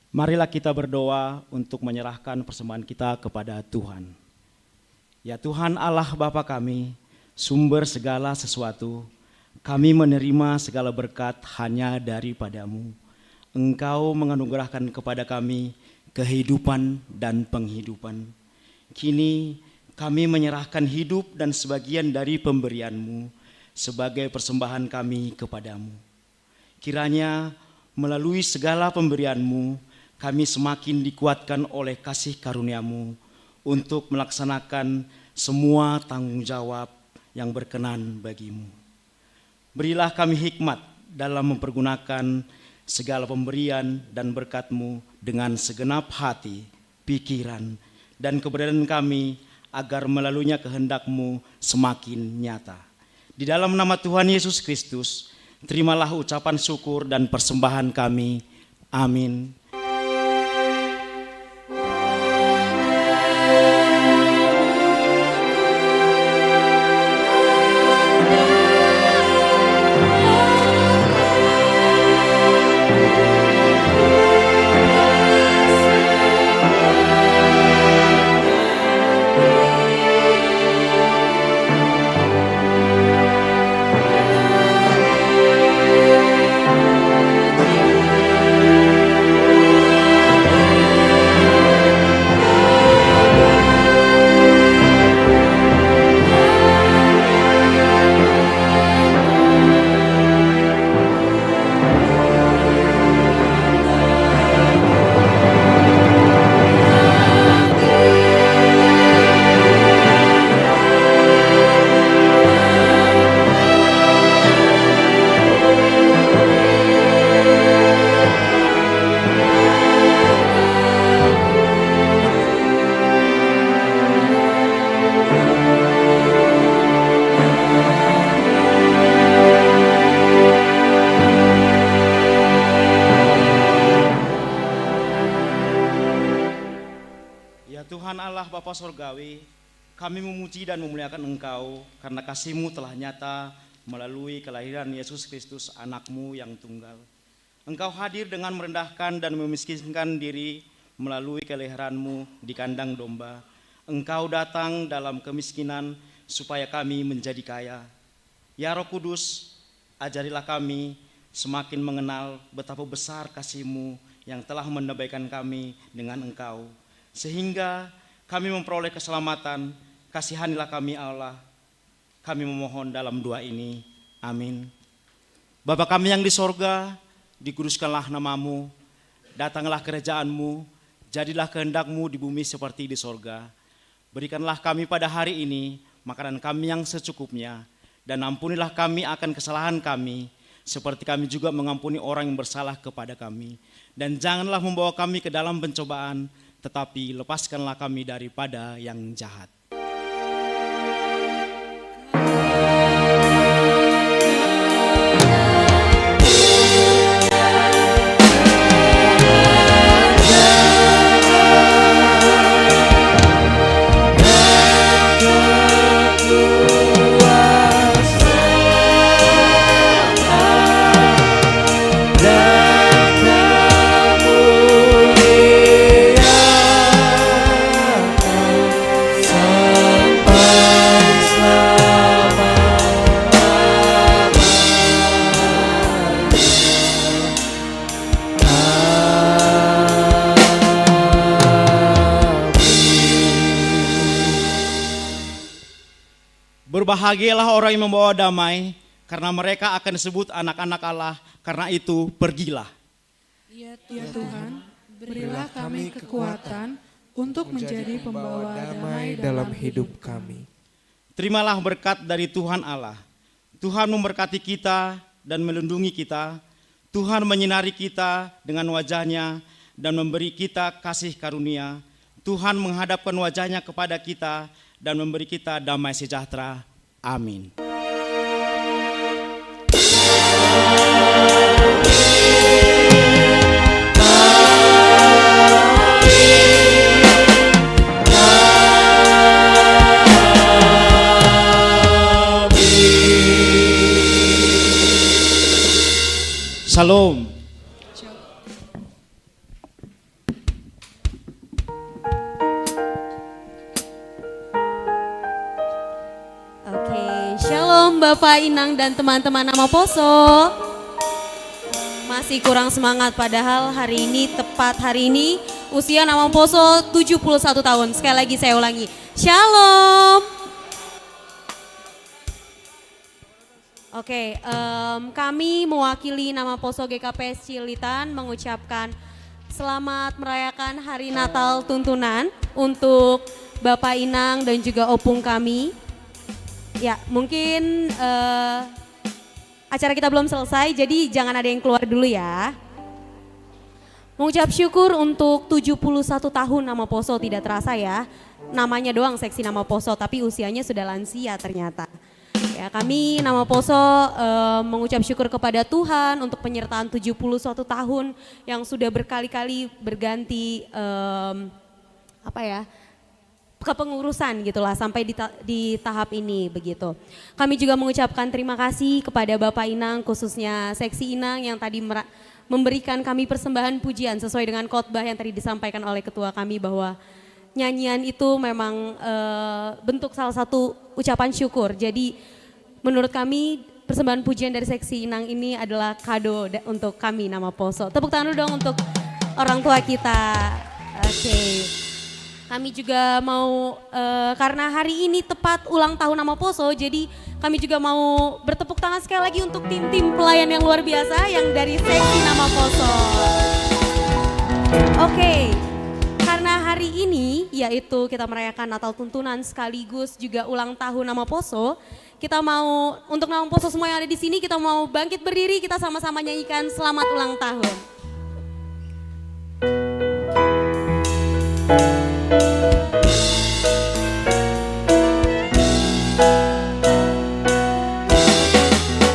Marilah kita berdoa untuk menyerahkan persembahan kita kepada Tuhan. Ya Tuhan Allah Bapa kami, sumber segala sesuatu, kami menerima segala berkat hanya daripadamu. Engkau menganugerahkan kepada kami kehidupan dan penghidupan. Kini kami menyerahkan hidup dan sebagian dari pemberian-Mu sebagai persembahan kami kepadamu. Kiranya melalui segala pemberian-Mu, kami semakin dikuatkan oleh kasih karunia-Mu untuk melaksanakan semua tanggung jawab yang berkenan bagi-Mu. Berilah kami hikmat dalam mempergunakan segala pemberian dan berkat-Mu dengan segenap hati, pikiran, dan keberadaan kami agar melaluinya kehendak-Mu semakin nyata. Di dalam nama Tuhan Yesus Kristus, terimalah ucapan syukur dan persembahan kami. Amin. Bapa Sorgawi, kami memuji dan memuliakan Engkau karena kasih-Mu telah nyata melalui kelahiran Yesus Kristus anak-Mu yang tunggal. Engkau hadir dengan merendahkan dan memiskinkan diri melalui kelahiran-Mu di kandang domba. Engkau datang dalam kemiskinan supaya kami menjadi kaya. Ya Roh Kudus, ajarilah kami semakin mengenal betapa besar kasih-Mu yang telah mendamaikan kami dengan Engkau, sehingga kami memperoleh keselamatan. Kasihanilah kami Allah. Kami memohon dalam doa ini. Amin. Bapa kami yang di sorga, dikuduskanlah nama-Mu. Datanglah kerajaan-Mu. Jadilah kehendak-Mu di bumi seperti di sorga. Berikanlah kami pada hari ini makanan kami yang secukupnya. Dan ampunilah kami akan kesalahan kami, seperti kami juga mengampuni orang yang bersalah kepada kami. Dan janganlah membawa kami ke dalam pencobaan, tetapi lepaskanlah kami daripada yang jahat. Berbahagialah orang yang membawa damai, karena mereka akan disebut anak-anak Allah. Karena itu, pergilah. Ya Tuhan, berilah kami kekuatan untuk menjadi pembawa damai dalam hidup kami. Terimalah berkat dari Tuhan Allah. Tuhan memberkati kita dan melindungi kita. Tuhan menyinari kita dengan wajah-Nya dan memberi kita kasih karunia. Tuhan menghadapkan wajah-Nya kepada kita dan memberi kita damai sejahtera. Amin. Shalom. Bapak Inang dan teman-teman Nama Poso. Masih kurang semangat padahal hari ini tepat hari ini usia Nama Poso 71 tahun. Sekali lagi saya ulangi. Shalom. Oke, kami mewakili Nama Poso GKPS Cilitan mengucapkan selamat merayakan Hari Natal Tuntunan untuk Bapak Inang dan juga opung kami. Ya, mungkin acara kita belum selesai, jadi jangan ada yang keluar dulu ya. Mengucap syukur untuk 71 tahun Nama Poso, tidak terasa ya. Namanya doang seksi Nama Poso, tapi usianya sudah lansia ternyata. Ya, kami Nama Poso mengucap syukur kepada Tuhan untuk penyertaan 71 tahun yang sudah berkali-kali berganti kepengurusan gitulah sampai di tahap ini begitu. Kami juga mengucapkan terima kasih kepada Bapak Inang khususnya Seksi Inang yang tadi memberikan kami persembahan pujian sesuai dengan khotbah yang tadi disampaikan oleh ketua kami bahwa nyanyian itu memang bentuk salah satu ucapan syukur. Jadi menurut kami persembahan pujian dari Seksi Inang ini adalah kado untuk kami Nama Poso. Tepuk tangan dulu dong untuk orang tua kita. Oke. Kami juga mau, karena hari ini tepat ulang tahun Nama Poso, jadi kami juga mau bertepuk tangan sekali lagi untuk tim-tim pelayan yang luar biasa yang dari Seksi Nama Poso. Oke, karena hari ini yaitu kita merayakan Natal Tuntunan sekaligus juga ulang tahun Nama Poso, kita mau, untuk Nama Poso semua yang ada di sini, kita mau bangkit berdiri, kita sama-sama nyanyikan selamat ulang tahun.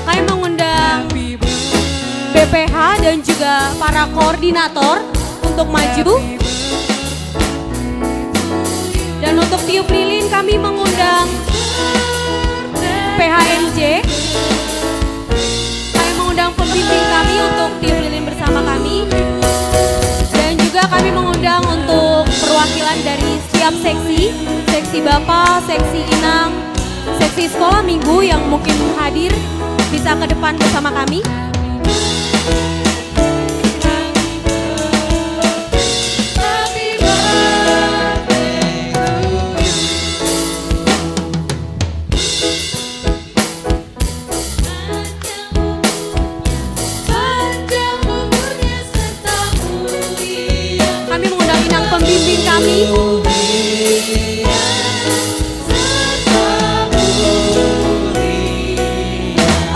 Kami mengundang BPH dan juga para koordinator untuk maju. Dan untuk tiup lilin kami mengundang PHMJ. Kami mengundang pembimbing kami untuk tiup lilin bersama kami. Dan juga kami mengundang untuk perwakilan dari setiap seksi, seksi Bapak, seksi Inang, seksi sekolah minggu yang mungkin hadir bisa ke depan bersama kami. Kami mengundang Inang pembimbing kami.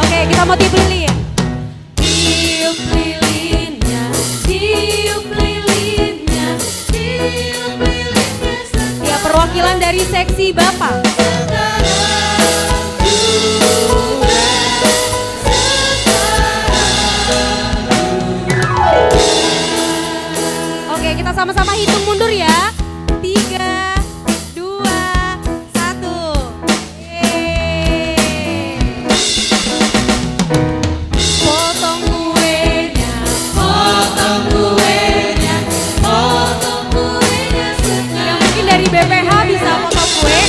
Oke, kita mau tiup lilin. Tiup lilinnya, tiup lilinnya, tiup lilinnya. Ya, perwakilan dari seksi Bapak. Oke, kita sama-sama hitung mundur ya. 3, 2, 1. Potong kuenya, potong kuenya, potong kuenya. Yang mungkin dari BPH bisa potong kue.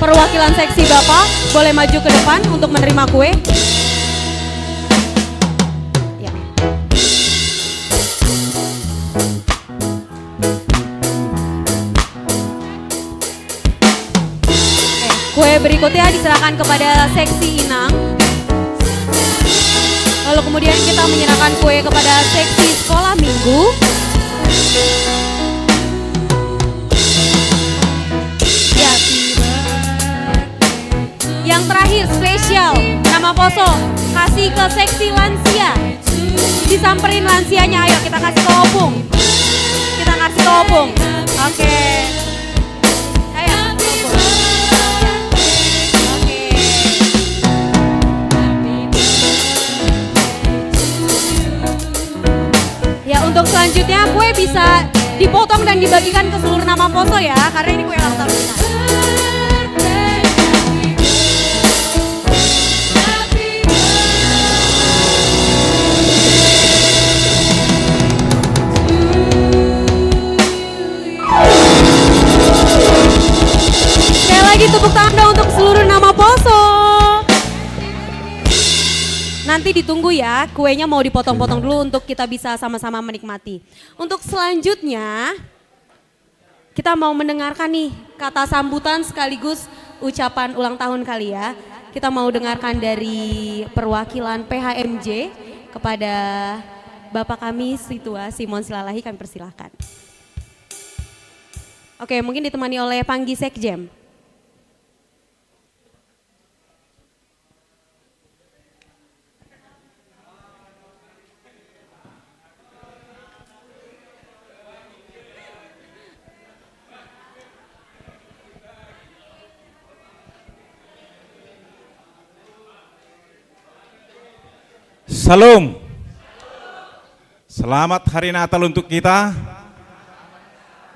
Perwakilan seksi Bapak boleh maju ke depan untuk menerima kue. Ya. Kue berikutnya diserahkan kepada seksi Inang. Lalu kemudian kita menyerahkan kue kepada seksi sekolah minggu. Yang terakhir spesial Nama Poso kasih ke seksi lansia. Disamperin lansianya, ayo kita kasih ke opung. Kita kasih ke opung. Oke. Ayo opung. Oke. Ya, untuk selanjutnya kue bisa dipotong dan dibagikan ke seluruh Nama Poso ya, karena ini kue ulang tahun kita. ya, kuenya mau dipotong-potong dulu untuk kita bisa sama-sama menikmati. Untuk selanjutnya, kita mau mendengarkan nih kata sambutan sekaligus ucapan ulang tahun kali ya. Kita mau dengarkan dari perwakilan PHMJ kepada Bapak kami Situa Simon Silalahi, kami persilahkan. Oke, mungkin ditemani oleh Panggi Sekjem. Salam. Selamat Hari Natal untuk kita,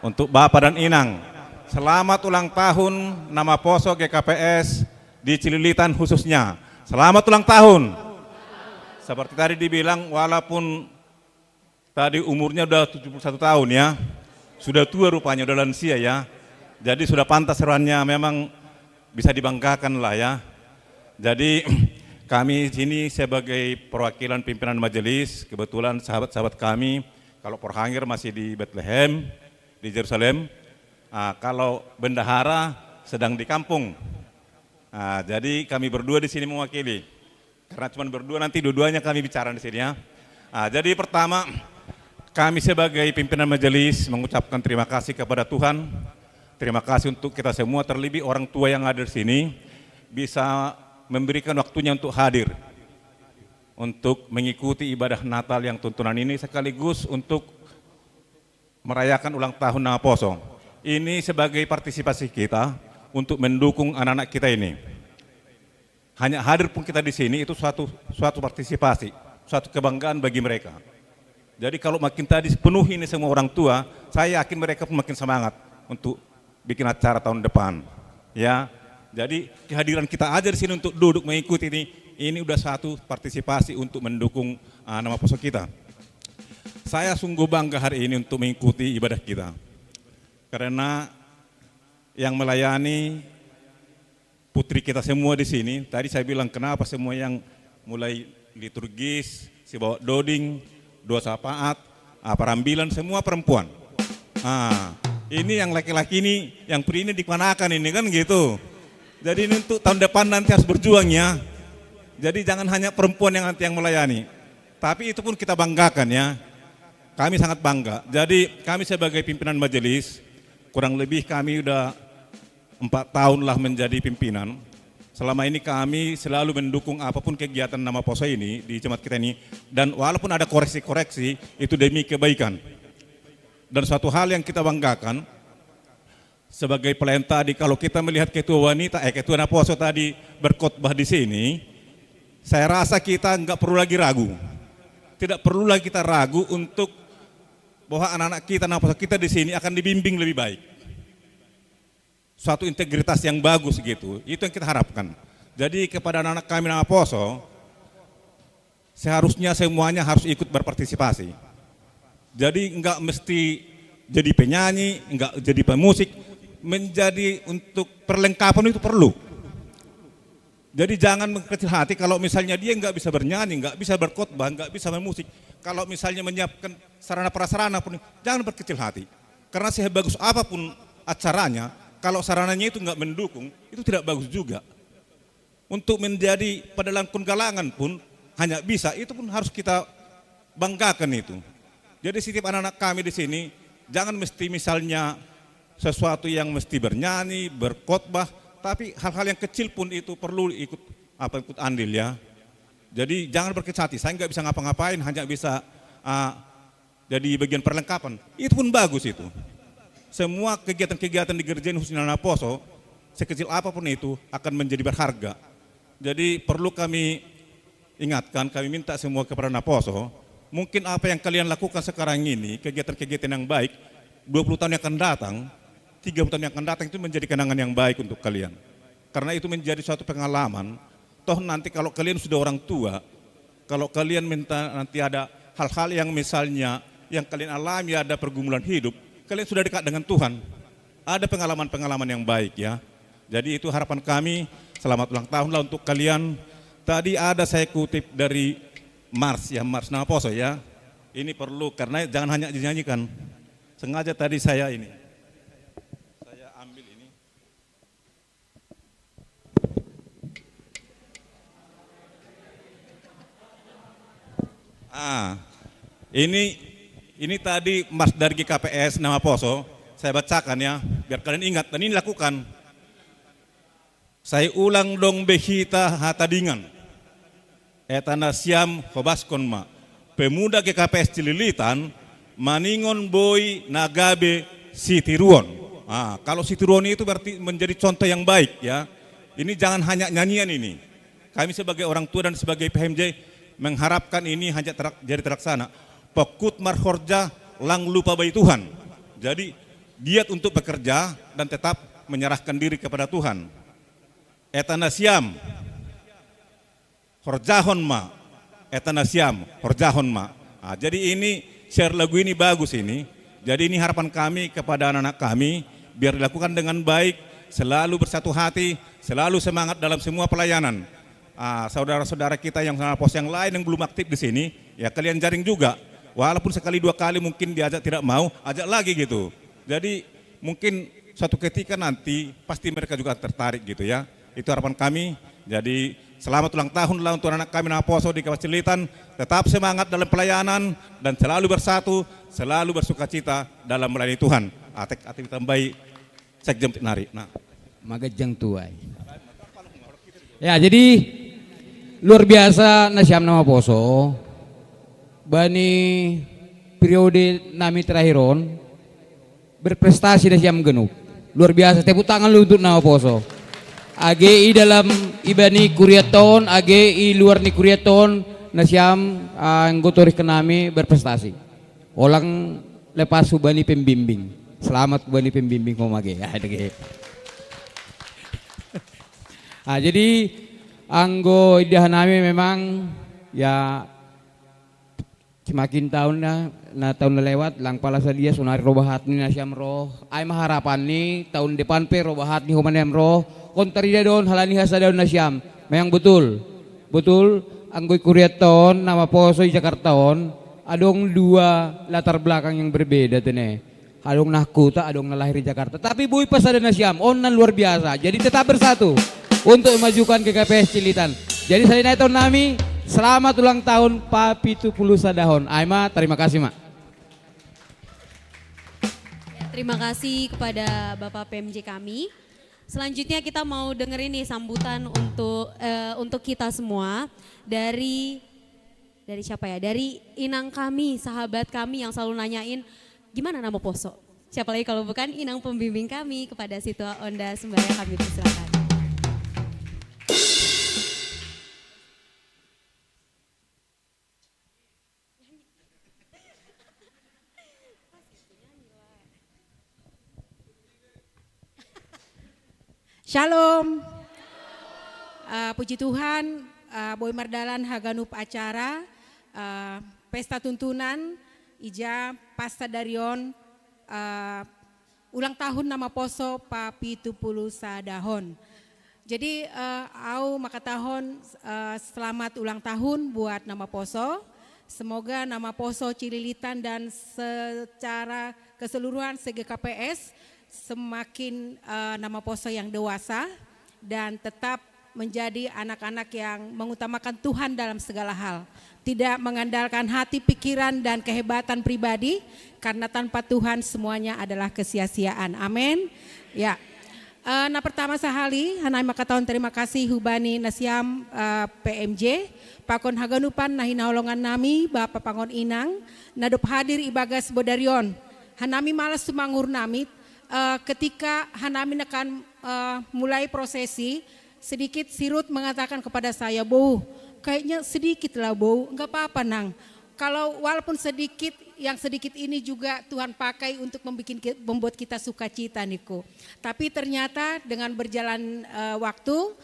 untuk Bapak dan Inang. Selamat ulang tahun Nama Poso GKPS di Cililitan khususnya. Selamat ulang tahun. Seperti tadi dibilang, walaupun tadi umurnya udah 71 tahun ya, sudah tua rupanya, udah lansia ya. Jadi sudah pantas seruannya, memang bisa dibanggakan lah ya. Jadi kami sini sebagai perwakilan pimpinan majelis, kebetulan sahabat-sahabat kami, kalau Porhangir masih di Bethlehem, di Yerusalem, kalau bendahara sedang di kampung. Jadi kami berdua di sini mewakili, karena cuma berdua nanti dua-duanya kami bicara di sini ya. Jadi pertama, kami sebagai pimpinan majelis mengucapkan terima kasih kepada Tuhan, terima kasih untuk kita semua, terlebih orang tua yang ada di sini, bisa memberikan waktunya untuk hadir, untuk mengikuti ibadah Natal yang tuntunan ini, sekaligus untuk merayakan ulang tahun Nama Poso. Ini sebagai partisipasi kita untuk mendukung anak-anak kita ini. Hanya hadir pun kita di sini itu suatu partisipasi, suatu kebanggaan bagi mereka. Jadi kalau makin tadi penuhi ini semua orang tua, saya yakin mereka pun makin semangat untuk bikin acara tahun depan. Ya. Jadi kehadiran kita aja di sini untuk duduk mengikuti ini udah satu partisipasi untuk mendukung Nama Poso kita. Saya sungguh bangga hari ini untuk mengikuti ibadah kita. Karena yang melayani putri kita semua di sini, tadi saya bilang kenapa semua yang mulai liturgis, si bawa doding, dua syafaat, perambilan, semua perempuan. Ini yang laki-laki ini, yang pria ini dikemanakan ini kan gitu. Jadi ini untuk tahun depan nanti harus berjuang ya. Jadi jangan hanya perempuan yang nanti yang melayani. Tapi itu pun kita banggakan ya. Kami sangat bangga. Jadi kami sebagai pimpinan majelis, kurang lebih kami udah 4 tahun lah menjadi pimpinan. Selama ini kami selalu mendukung apapun kegiatan Nama Poso ini di jemaat kita ini. Dan walaupun ada koreksi-koreksi, itu demi kebaikan. Dan suatu hal yang kita banggakan, sebagai pelayan tadi, kalau kita melihat ketua Nama Poso tadi berkhotbah di sini, saya rasa kita nggak perlu lagi ragu. Tidak perlu lagi kita ragu untuk bahwa anak-anak kita, Nama Poso kita di sini akan dibimbing lebih baik. Suatu integritas yang bagus gitu, itu yang kita harapkan. Jadi kepada anak-anak kami Nama Poso, seharusnya semuanya harus ikut berpartisipasi. Jadi nggak mesti jadi penyanyi, nggak jadi pemusik, menjadi untuk perlengkapan itu perlu. Jadi jangan mengkecil hati kalau misalnya dia nggak bisa bernyanyi, nggak bisa berkhotbah, nggak bisa bermusik. Kalau misalnya menyiapkan sarana prasarana pun jangan berkecil hati. Karena sebagus apapun acaranya, kalau sarananya itu nggak mendukung, itu tidak bagus juga. Untuk menjadi pedalangkun galangan pun hanya bisa, itu pun harus kita banggakan itu. Jadi setiap anak-anak kami di sini jangan mesti misalnya sesuatu yang mesti bernyanyi, berkhotbah, tapi hal-hal yang kecil pun itu perlu ikut andil ya. Jadi jangan berkecil hati, saya nggak bisa ngapa-ngapain, hanya bisa jadi bagian perlengkapan. Itu pun bagus itu. Semua kegiatan-kegiatan di gereja khususnya Nama Poso, sekecil apapun itu akan menjadi berharga. Jadi perlu kami ingatkan, kami minta semua kepada Nama Poso, mungkin apa yang kalian lakukan sekarang ini, kegiatan-kegiatan yang baik, 20 tahun yang akan datang, 30 tahun yang akan datang itu menjadi kenangan yang baik untuk kalian. Karena itu menjadi suatu pengalaman, toh nanti kalau kalian sudah orang tua, kalau kalian minta nanti ada hal-hal yang misalnya yang kalian alami, ada pergumulan hidup, kalian sudah dekat dengan Tuhan, ada pengalaman-pengalaman yang baik ya. Jadi itu harapan kami, selamat ulang tahun lah untuk kalian. Tadi ada saya kutip dari Mars ya, Mars nama Poso ya. Ini perlu karena jangan hanya dinyanyikan. Sengaja tadi saya ambil ini. Ini tadi Mars dari GKPS nama Poso. Saya bacakan ya, biar kalian ingat dan ini lakukan. Saya ulang dong behita hatadingan. Etana siam hobaskon ma. Pemuda GKPS Cililitan maningon boy nagabe sitiruon. Kalau sitiruon itu berarti menjadi contoh yang baik ya. Ini jangan hanya nyanyian ini. Kami sebagai orang tua dan sebagai PMJ mengharapkan ini hanya jadi terlaksana. Pekut marhorja lang lupa bayi Tuhan. Jadi giat untuk bekerja dan tetap menyerahkan diri kepada Tuhan. Etanasiam horjahon ma, etanasiam horjahon ma. Jadi ini share lagu ini bagus ini. Jadi ini harapan kami kepada anak-anak kami biar dilakukan dengan baik, selalu bersatu hati, selalu semangat dalam semua pelayanan. Saudara-saudara kita yang sama pos yang lain yang belum aktif di sini, ya kalian jaring juga. Walaupun sekali dua kali mungkin diajak tidak mau, ajak lagi gitu. Jadi mungkin suatu ketika nanti pasti mereka juga tertarik gitu ya. Itu harapan kami. Jadi selamat ulang tahun lah untuk anak kami nama Poso di Kabupaten Cililitan. Tetap semangat dalam pelayanan dan selalu bersatu, selalu bersukacita dalam melayani Tuhan. Atek tambahi sekjem nari. Nah, magajang tuai. Ya, jadi luar biasa Nasiam nama Poso. Bani periode nami terakhiron berprestasi dan siam genuk. Luar biasa, tepuk tangan lu untuk nama Poso. AGI dalam ibani kuriaton, AGI luar ni kuriaton, nasiam anggotori kenami berprestasi. Orang lepas subani pembimbing. Selamat bani pembimbing komage. Jadi anggo idahanami memang ya semakin tahun na tahun lewat lang pala sa dia sunari robahat ni nasyam roh ay maharapan ni tahun depan pe robahat ni human roh kontrida don halani hasa daun nasyam memang betul anggoy Kuryaton nama Poso Jakartaon adong dua latar belakang yang berbeda tene adong nakuta adong nalahir di Jakarta tapi bui pas ada nasyam onan luar biasa jadi tetap bersatu untuk memajukan GKPS Cililitan jadi saya naik tahun nami. Selamat ulang tahun Papi Tupulu Sadahon. Aima, terima kasih Mak. Terima kasih kepada Bapak PMJ kami. Selanjutnya kita mau dengerin nih sambutan untuk kita semua dari siapa ya? Dari inang kami, sahabat kami yang selalu nanyain gimana nama Poso. Siapa lagi kalau bukan inang pembimbing kami kepada Situa Onda Sembaya kami persilakan. Shalom, puji Tuhan, Boy Mardalan haganup acara, pesta tuntunan, Ija Pasta Darion, ulang tahun nama Poso Papi Tupulu Sadahon. Jadi au makatahon selamat ulang tahun buat nama Poso. Semoga nama Poso Cililitan dan secara keseluruhan CGKPS semakin nama Poso yang dewasa dan tetap menjadi anak-anak yang mengutamakan Tuhan dalam segala hal. Tidak mengandalkan hati, pikiran, dan kehebatan pribadi karena tanpa Tuhan semuanya adalah kesia-siaan. Amin. Ya. Nah pertama sahali, hanai makataon terima kasih hubani nasiam PMJ, pakon haganupan nahina holongan nami, Bapak Pangon Inang, nadop hadir ibagas bodarion, hanami malas sumangur nami, ketika hanami akan mulai prosesi, sedikit Sirut mengatakan kepada saya, "Bou, kayaknya sedikit lah Bou, enggak apa-apa Nang. Kalau walaupun sedikit, yang sedikit ini juga Tuhan pakai untuk membuat kita sukacita Niko." Tapi ternyata dengan berjalan waktu,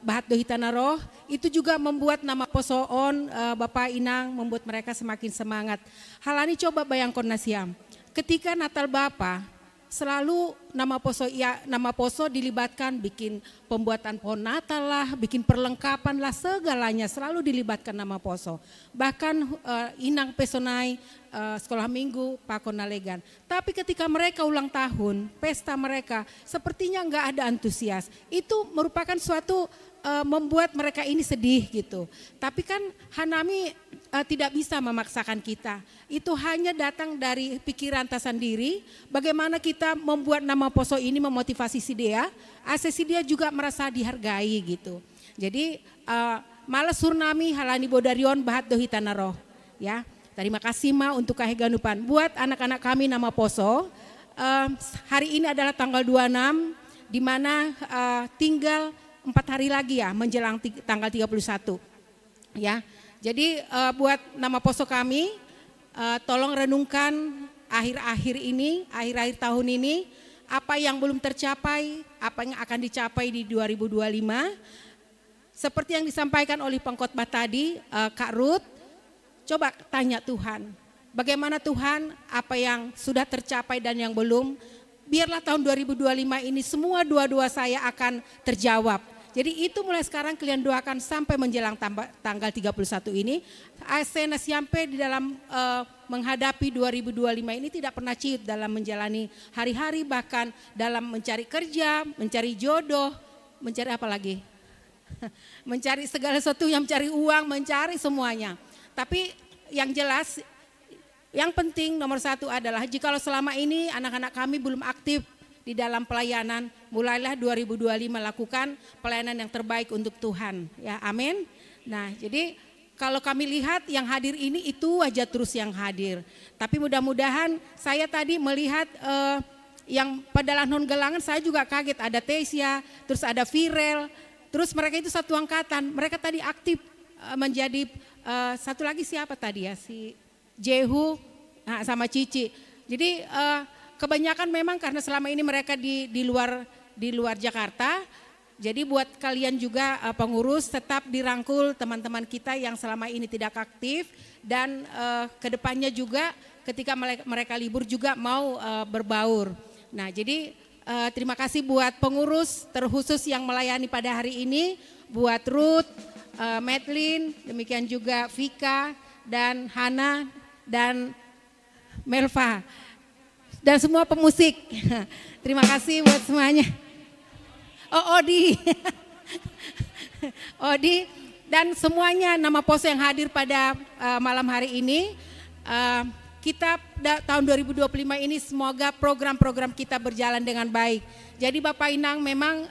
Bahat Dohitana Roh, itu juga membuat nama Posoon, Bapak Inang, membuat mereka semakin semangat. Halani coba bayangkan Nasiam, ketika Natal Bapa, selalu nama poso dilibatkan bikin pembuatan pohon Natal lah, bikin perlengkapan lah, segalanya selalu dilibatkan nama poso. Bahkan Inang Pesonai, sekolah minggu, Pakon Nalegan. Tapi ketika mereka ulang tahun, pesta mereka sepertinya nggak ada antusias. Itu merupakan suatu membuat mereka ini sedih gitu. Tapi kan Hanami tidak bisa memaksakan kita. Itu hanya datang dari pikiran tersendiri. Bagaimana kita membuat nama poso ini memotivasi si dia, si dia juga merasa dihargai gitu. Jadi malas surnami halani bodarion bahat dohitana roh. Ya, terima kasih Ma untuk kaheganupan. Buat anak-anak kami nama poso, hari ini adalah tanggal 26, di mana tinggal 4 hari lagi ya menjelang tanggal 31 ya. Jadi buat nama poso kami tolong renungkan akhir-akhir tahun ini apa yang belum tercapai, apa yang akan dicapai di 2025. Seperti yang disampaikan oleh pengkhotbah tadi, Kak Ruth, coba tanya Tuhan, bagaimana Tuhan, apa yang sudah tercapai dan yang belum. Biarlah tahun 2025 ini semua doa-doa saya akan terjawab. Jadi itu mulai sekarang kalian doakan sampai menjelang tanggal 31 ini. Asena sampai di dalam menghadapi 2025 ini tidak pernah ciut dalam menjalani hari-hari, bahkan dalam mencari kerja, mencari jodoh, mencari apa lagi? Mencari segala sesuatu, yang mencari uang, mencari semuanya. Tapi yang jelas, yang penting nomor satu adalah jikalau selama ini anak-anak kami belum aktif di dalam pelayanan, mulailah 2025 lakukan pelayanan yang terbaik untuk Tuhan. Ya, amin. Nah, jadi kalau kami lihat yang hadir ini itu aja terus yang hadir. Tapi mudah-mudahan saya tadi melihat yang pada non gelangan saya juga kaget, ada Tesia, terus ada Virel, terus mereka itu satu angkatan. Mereka tadi aktif menjadi satu lagi siapa tadi ya, si Jehu sama Cici. Jadi kebanyakan memang karena selama ini mereka di luar Jakarta. Jadi buat kalian juga pengurus tetap dirangkul teman-teman kita yang selama ini tidak aktif, dan kedepannya juga ketika mereka libur juga mau berbaur. Nah, jadi terima kasih buat pengurus terkhusus yang melayani pada hari ini, buat Ruth, Madeline, demikian juga Vika dan Hana dan Melva. Dan semua pemusik, terima kasih buat semuanya. Oh, Odi, Odi, dan semuanya nama poso yang hadir pada malam hari ini. Kita tahun 2025 ini semoga program-program kita berjalan dengan baik. Jadi Bapak Inang memang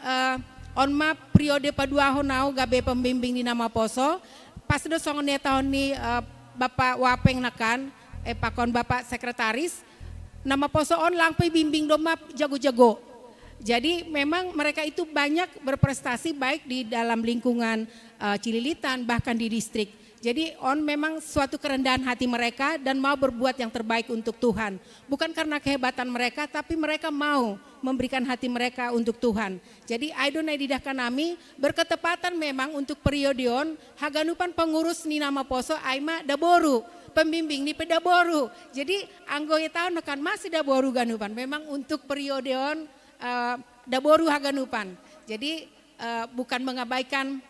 onma periode padua honau gabe pembimbing di nama poso. Pas do songonnya tahun ini Bapak Wapeng nakan, pakon Bapak Sekretaris. Nama poso on langpai bimbing doma jago-jago. Jadi memang mereka itu banyak berprestasi baik di dalam lingkungan Cililitan bahkan di distrik. Jadi on memang suatu kerendahan hati mereka dan mau berbuat yang terbaik untuk Tuhan. Bukan karena kehebatan mereka, tapi mereka mau memberikan hati mereka untuk Tuhan. Jadi Aidonai didahkan nami berketepatan memang untuk periodeon haganupan pengurus ni nama poso Aima Daboru. Pembimbing di Pedaboru. Jadi anggota tahun akan masih Daboru ganupan. Memang untuk periodeon Daboru haganupan. Jadi bukan mengabaikan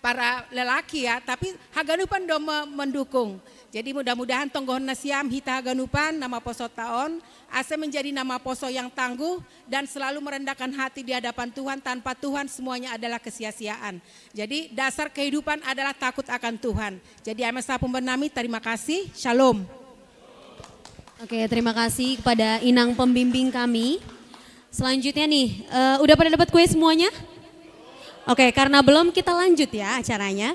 para lelaki ya, tapi haganupan do mendukung. Jadi mudah-mudahan tonggohon nasiam hita haganupan nama poso taon ase menjadi nama poso yang tangguh dan selalu merendahkan hati di hadapan Tuhan. Tanpa Tuhan semuanya adalah kesia-siaan. Jadi dasar kehidupan adalah takut akan Tuhan. Jadi amesa pembenami, terima kasih, shalom. Oke, terima kasih kepada Inang pembimbing kami. Selanjutnya nih, udah pada dapat kue semuanya? Oke, karena belum, kita lanjut ya acaranya.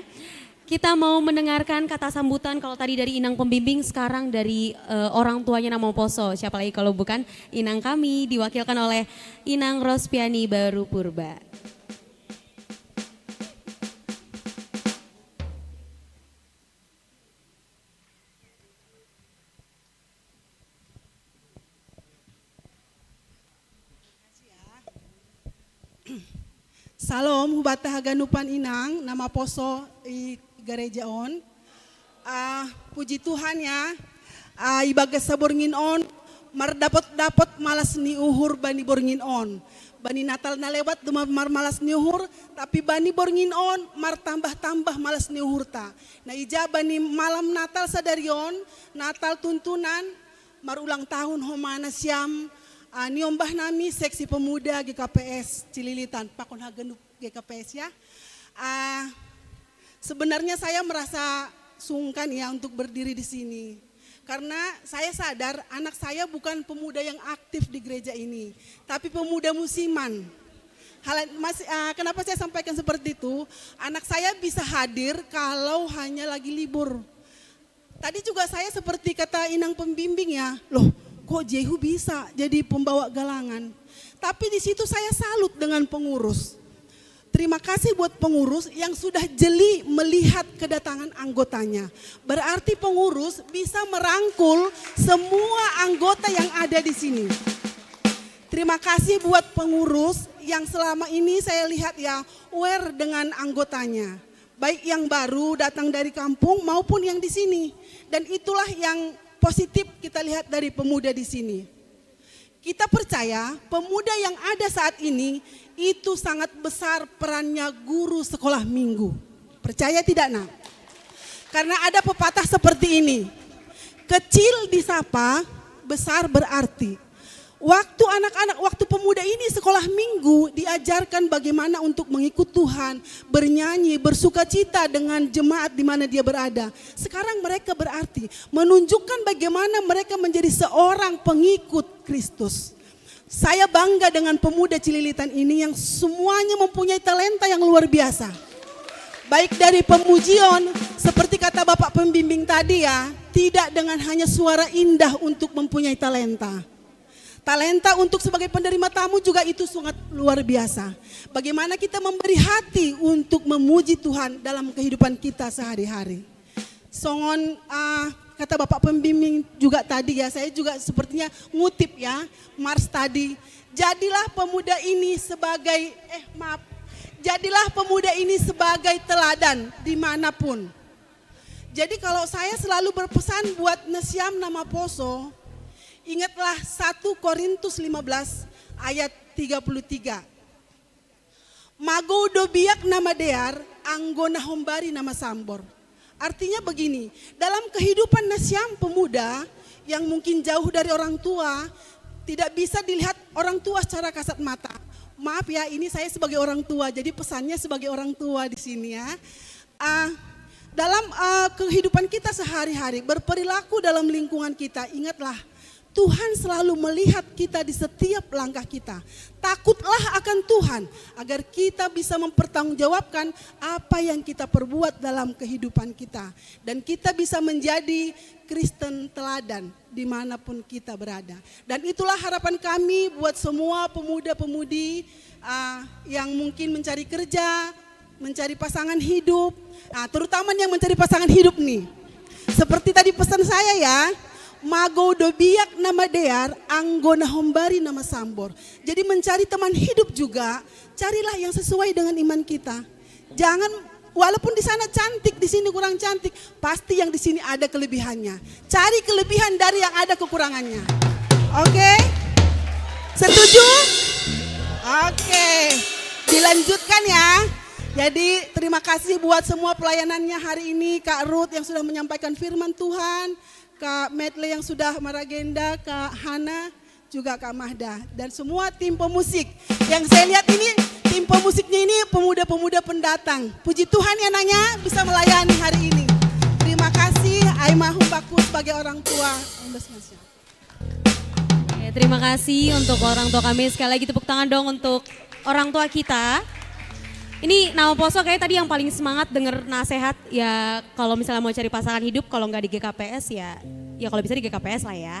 Kita mau mendengarkan kata sambutan, kalau tadi dari Inang pembimbing, sekarang dari orang tuanya nama poso. Siapa lagi kalau bukan Inang kami, diwakilkan oleh Inang Rospiani Baru Purba. Salam, hubata haganupan Inang, nama poso i gereja on. Puji Tuhan ya, ibaga saborngin on, mar dapat malas ni uhur bani borngin on. Bani Natal na lewat mar malas ni uhur, tapi bani borngin on mar tambah-tambah malas ni uhur ta. Nah ija bani malam Natal sadarion, Natal tuntunan, mar ulang tahun homana siam, niombah nami seksi pemuda GKPS Cililitan, pakon hagenuk GKPS ya. Sebenarnya saya merasa sungkan ya untuk berdiri di sini. Karena saya sadar anak saya bukan pemuda yang aktif di gereja ini, tapi pemuda musiman. Kenapa saya sampaikan seperti itu? Anak saya bisa hadir kalau hanya lagi libur. Tadi juga saya seperti kata Inang pembimbing ya, loh kok Jehu bisa jadi pembawa galangan. Tapi di situ saya salut dengan pengurus. Terima kasih buat pengurus yang sudah jeli melihat kedatangan anggotanya. Berarti pengurus bisa merangkul semua anggota yang ada di sini. Terima kasih buat pengurus yang selama ini saya lihat ya aware dengan anggotanya. Baik yang baru datang dari kampung maupun yang di sini. Dan itulah yang positif kita lihat dari pemuda di sini. Kita percaya pemuda yang ada saat ini itu sangat besar perannya guru sekolah minggu. Percaya tidak nak? Karena ada pepatah seperti ini. Kecil disapa, besar berarti. Waktu pemuda ini sekolah minggu diajarkan bagaimana untuk mengikut Tuhan, bernyanyi, bersukacita dengan jemaat di mana dia berada. Sekarang mereka berarti menunjukkan bagaimana mereka menjadi seorang pengikut Kristus. Saya bangga dengan pemuda Cililitan ini yang semuanya mempunyai talenta yang luar biasa. Baik dari pemujian, seperti kata Bapak pembimbing tadi ya, tidak dengan hanya suara indah untuk mempunyai talenta. Talenta untuk sebagai penerima tamu juga itu sangat luar biasa. Bagaimana kita memberi hati untuk memuji Tuhan dalam kehidupan kita sehari-hari. Songon kata Bapak pembimbing juga tadi ya, saya juga sepertinya ngutip ya, Mars tadi. Jadilah pemuda ini sebagai teladan dimanapun. Jadi kalau saya selalu berpesan buat Nesiam Nama Poso, ingatlah 1 Korintus 15 ayat 33. Mago dobiak nama dear, anggona hombari nama sambor. Artinya begini, dalam kehidupan Nesiam pemuda yang mungkin jauh dari orang tua, tidak bisa dilihat orang tua secara kasat mata. Maaf ya, ini saya sebagai orang tua, jadi pesannya sebagai orang tua di sini ya. Dalam kehidupan kita sehari-hari, berperilaku dalam lingkungan kita, ingatlah Tuhan selalu melihat kita di setiap langkah kita. Takutlah akan Tuhan agar kita bisa mempertanggungjawabkan apa yang kita perbuat dalam kehidupan kita. Dan kita bisa menjadi Kristen teladan dimanapun kita berada. Dan itulah harapan kami buat semua pemuda-pemudi yang mungkin mencari kerja, mencari pasangan hidup. Nah, terutama yang mencari pasangan hidup nih. Seperti tadi pesan saya ya. Mago dobiak nama dear, anggona hombari nama sambor. Jadi mencari teman hidup juga, carilah yang sesuai dengan iman kita. Jangan, walaupun di sana cantik, di sini kurang cantik, pasti yang di sini ada kelebihannya. Cari kelebihan dari yang ada kekurangannya. Oke? Setuju? Oke. Dilanjutkan ya. Jadi terima kasih buat semua pelayanannya hari ini, Kak Ruth yang sudah menyampaikan firman Tuhan, Kak Medley yang sudah meragenda, Kak Hana, juga Kak Mahda. Dan semua tim pemusik. Yang saya lihat ini, tim pemusiknya ini pemuda-pemuda pendatang. Puji Tuhan ya nanya bisa melayani hari ini. Terima kasih Aimah Humbaku sebagai orang tua. Terima kasih untuk orang tua kami. Sekali lagi tepuk tangan dong untuk orang tua kita. Ini Nama Poso kayak tadi yang paling semangat denger nasihat ya, kalau misalnya mau cari pasangan hidup kalau nggak di GKPS ya kalau bisa di GKPS lah ya.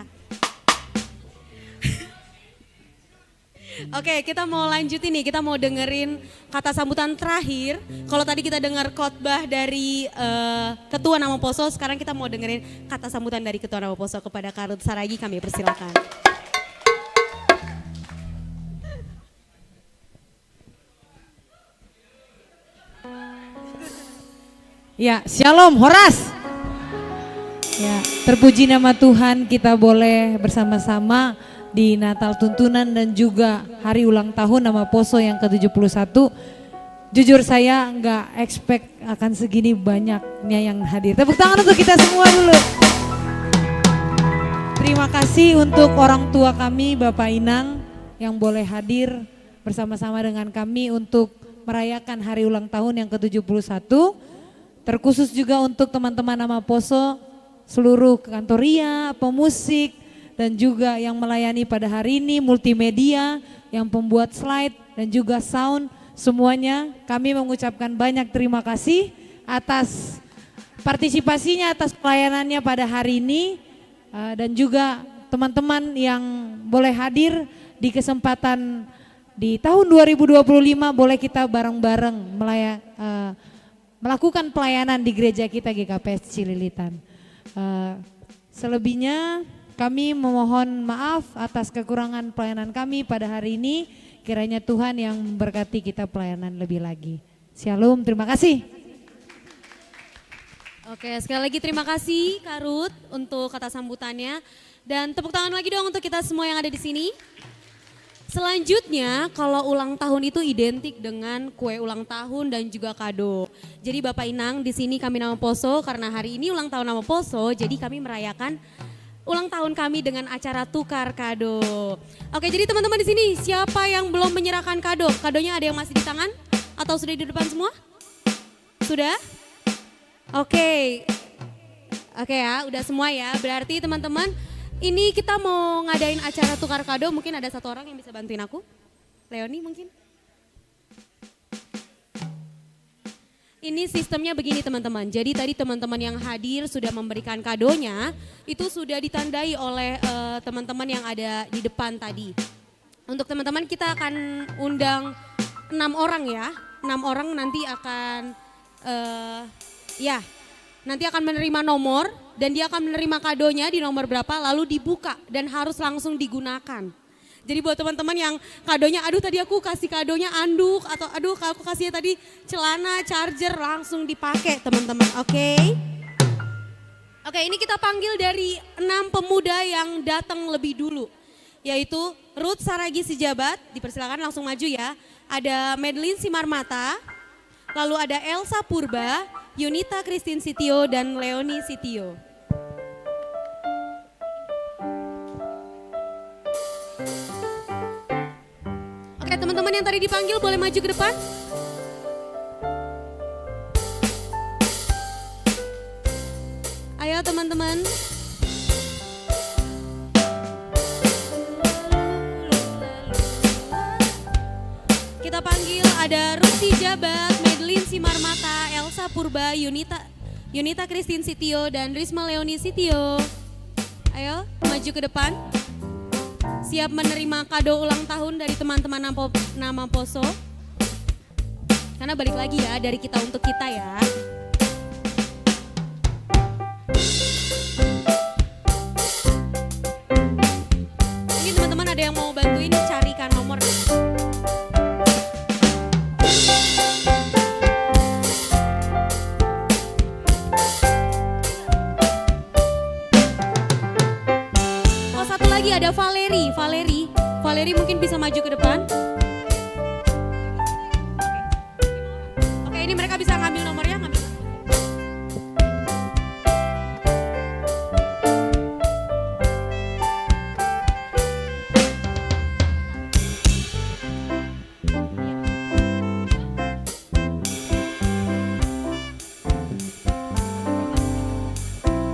Oke, kita mau lanjut ini, kita mau dengerin kata sambutan terakhir. Kalau tadi kita dengar khotbah dari Ketua Nama Poso, sekarang kita mau dengerin kata sambutan dari Ketua Nama Poso kepada Kak Ruth Saragi, kami persilakan. Ya, Shalom Horas. Ya, terpuji nama Tuhan kita boleh bersama-sama di Natal Tuntunan dan juga hari ulang tahun nama Poso yang ke-71. Jujur saya nggak expect akan segini banyaknya yang hadir. Tepuk tangan untuk kita semua dulu. Terima kasih untuk orang tua kami Bapak Inang yang boleh hadir bersama-sama dengan kami untuk merayakan hari ulang tahun yang ke-71. Terkhusus juga untuk teman-teman nama Poso, seluruh kantoria, pemusik, dan juga yang melayani pada hari ini, multimedia, yang pembuat slide, dan juga sound, semuanya kami mengucapkan banyak terima kasih atas partisipasinya, atas pelayanannya pada hari ini, dan juga teman-teman yang boleh hadir di kesempatan di tahun 2025 boleh kita bareng-bareng melakukan pelayanan di gereja kita GKPS Cililitan. Selebihnya kami memohon maaf atas kekurangan pelayanan kami pada hari ini. Kiranya Tuhan yang memberkati kita pelayanan lebih lagi. Shalom, terima kasih. Oke, sekali lagi terima kasih Kak Ruth untuk kata sambutannya. Dan tepuk tangan lagi dong untuk kita semua yang ada di sini. Selanjutnya, kalau ulang tahun itu identik dengan kue ulang tahun dan juga kado. Jadi Bapak Inang, di sini kami nama Poso karena hari ini ulang tahun nama Poso, jadi kami merayakan ulang tahun kami dengan acara tukar kado. Oke, jadi teman-teman di sini siapa yang belum menyerahkan kado? Kadonya ada yang masih di tangan atau sudah di depan semua? Sudah? Oke. Oke ya, udah semua ya. Berarti teman-teman, ini kita mau ngadain acara tukar kado, mungkin ada satu orang yang bisa bantuin aku. Leoni mungkin. Ini sistemnya begini teman-teman, jadi tadi teman-teman yang hadir sudah memberikan kadonya, itu sudah ditandai oleh teman-teman yang ada di depan tadi. Untuk teman-teman kita akan undang 6 orang ya, 6 orang nanti akan nanti akan menerima nomor dan dia akan menerima kadonya di nomor berapa lalu dibuka dan harus langsung digunakan. Jadi buat teman-teman yang kadonya, aduh tadi aku kasih kadonya anduk atau aduh aku kasihnya tadi celana, charger, langsung dipakai teman-teman, oke? Oke, ini kita panggil dari 6 pemuda yang datang lebih dulu. Yaitu Ruth Saragi Sijabat, dipersilakan langsung maju ya. Ada Madeline Simarmata, lalu ada Elsa Purba, Yunita Christine Sitio, dan Leoni Sitio. Oke, teman-teman yang tadi dipanggil boleh maju ke depan. Ayo teman-teman. Kita panggil ada Ruti Jabat, Madeline Simarmata, Elsa Purba, Yunita Christine Sitio, dan Risma Leoni Sitio. Ayo maju ke depan. Siap menerima kado ulang tahun dari teman-teman nama Poso. Karena balik lagi ya, dari kita untuk kita ya. Ini teman-teman ada yang mau bantuin carikan nomor. Oh, satu lagi ada Valeri mungkin bisa maju ke depan. Oke, ini mereka bisa ngambil nomornya, ngambil.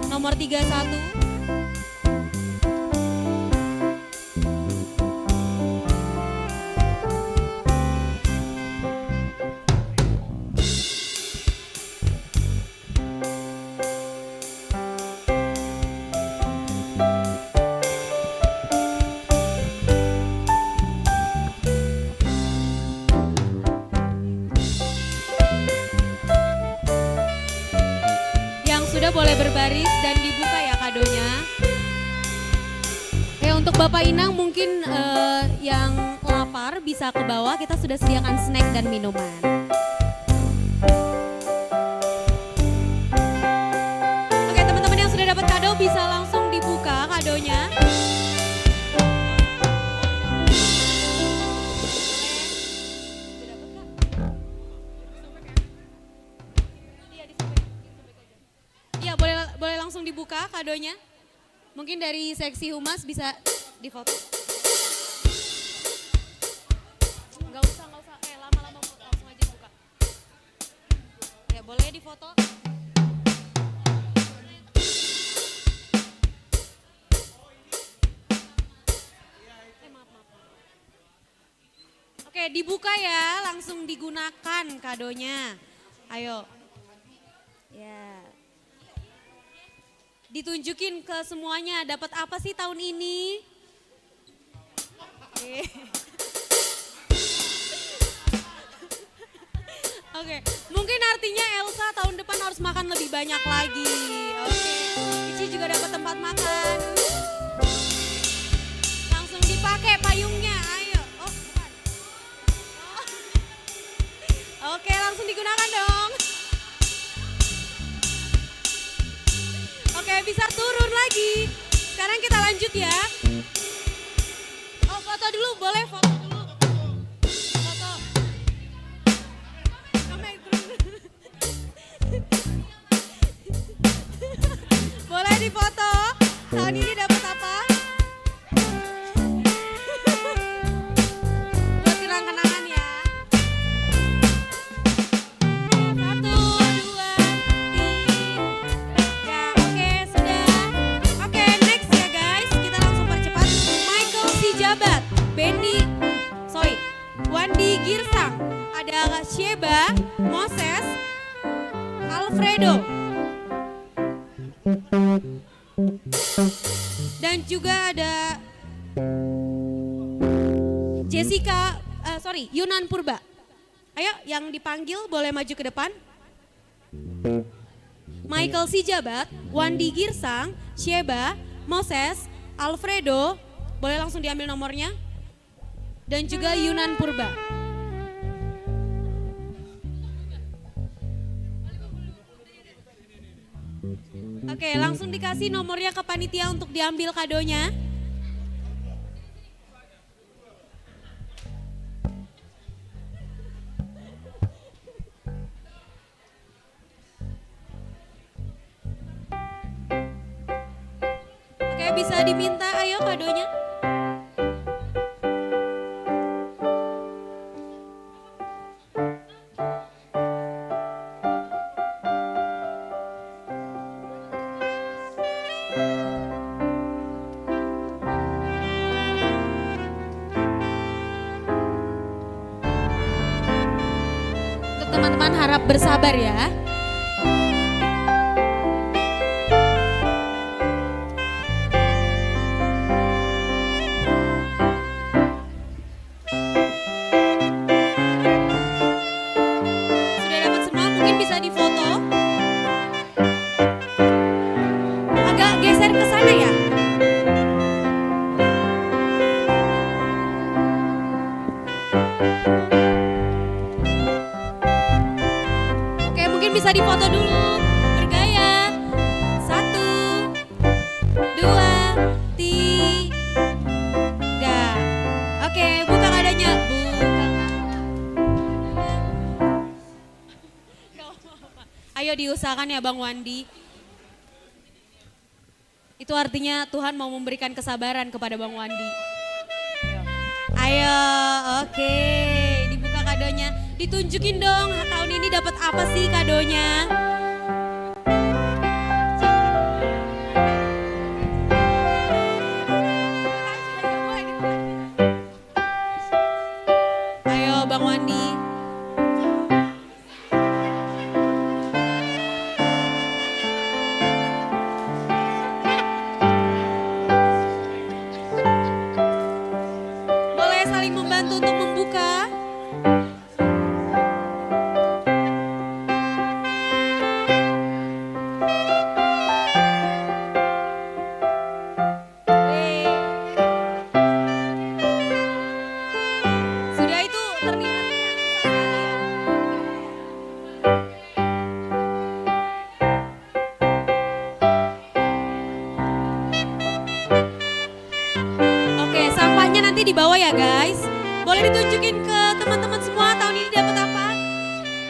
Nomor 31. Boleh berbaris dan dibuka ya kadonya. Untuk Bapak Inang mungkin yang lapar bisa ke bawah, kita sudah sediakan snack dan minuman. Oke teman-teman yang sudah dapat kado dibuka kadonya? Mungkin dari seksi humas bisa difoto. Enggak usah, lama-lama langsung aja buka. Ya boleh difoto. Maaf. Oke, dibuka ya, langsung digunakan kadonya. Ayo. Ya. Ditunjukin ke semuanya, dapat apa sih tahun ini? Oke, mungkin artinya Elsa tahun depan harus makan lebih banyak lagi. Oke, Ici juga dapat tempat makan. Langsung dipakai payungnya, ayo. Oh, bukan. Oh. Oke, langsung digunakan dong. Oke, bisa turun lagi. Sekarang kita lanjut ya. Oh, foto dulu, boleh foto dulu. Foto. Boleh difoto. Tahun ini dapat apa? Buat kenang-kenangan ya. 1, 2, 3. Oke, sudah. Oke, next ya guys. Kita langsung percepat. Michael Sijabat, Wandi Girsang, ada Sheba, Moses, Alfredo. Dan juga ada Jessica, Yunan Purba. Ayo yang dipanggil boleh maju ke depan. Michael Sijabat, Wandi Girsang, Sheba, Moses, Alfredo, boleh langsung diambil nomornya. Dan juga Yunan Purba. Oke, langsung dikasih nomornya ke panitia untuk diambil kadonya. Oke, bisa diminta ayo kadonya. Teman-teman harap bersabar ya. Sudah dapat semua, mungkin bisa difoto. Agak geser ke sana ya. Bisa difoto dulu, bergaya. 1, 2, 3. Oke, buka kadonya. Ayo diusahakan ya Bang Wandi. Itu artinya Tuhan mau memberikan kesabaran kepada Bang Wandi. Ayo, oke, dibuka kadonya. Ditunjukin dong tahun ini dapat apa sih kadonya. Ayo Bang Wandi. Boleh saling membantu untuk membuka. Di bawah ya guys. Boleh ditunjukin ke teman-teman semua tahun ini dapat apa?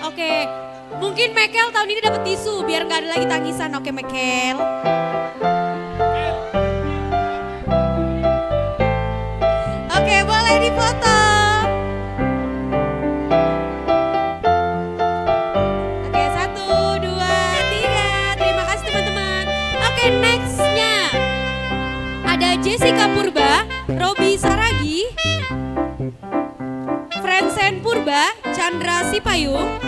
Oke, Mungkin Mekel tahun ini dapat tisu biar nggak ada lagi tangisan. Oke Mekel. Oke boleh difoto. Oke 1, 2, 3. Terima kasih teman-teman. Oke nextnya ada Jessica Purba, Robi Saragi, Friendsen Purba, Chandra Sipayung,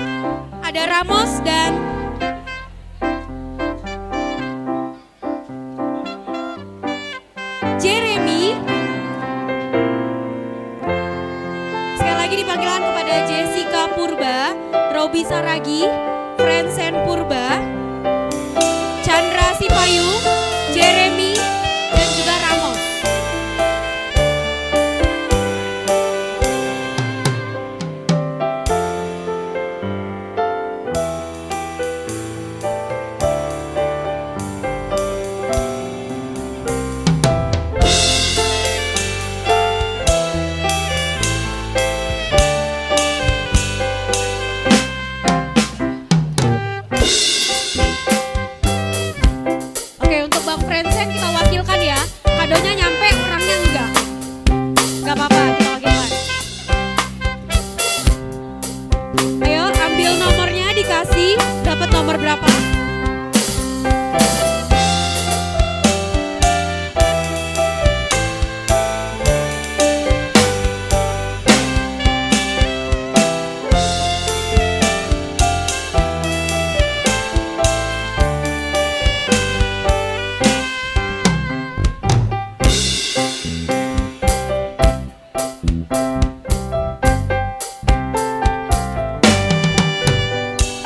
ada Ramos dan Jeremy. Sekali lagi dipanggilan kepada Jessica Purba, Robi Saragi, Friendsen Purba, Chandra Sipayung, Jeremy, dan juga Ramos. Oke, untuk Bang Friendsen kita wakilkan ya. Kadonya nyampe, orangnya enggak. Enggak apa-apa, kita wakilkan. Ayo, ambil nomornya dikasih. Dapat nomor berapa?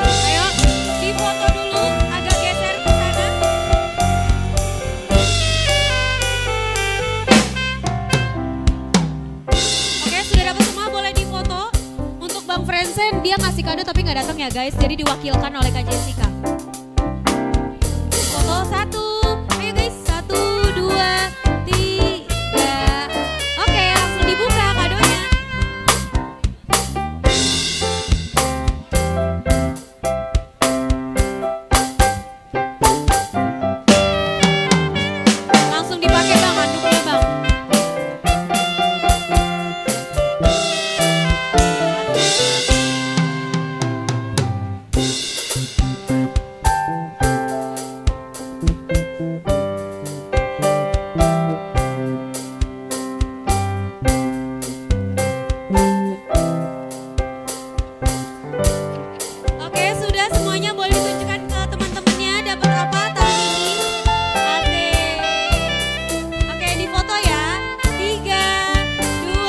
Ayo, difoto dulu, agak geser ke sana. Oke, sudah dapat semua, boleh difoto. Untuk Bang Friendsen, dia ngasih kado tapi nggak datang ya guys, jadi diwakilkan oleh Kak Jessica. Foto 1, ayo guys, 1, 2, 3. Oke, langsung dibuka kadonya. Langsung dipakai Bang, handuknya Bang. Oke, sudah semuanya boleh ditunjukkan ke teman-temannya dapat apa tahun ini. Asik. Oke, difoto ya. 3, 2,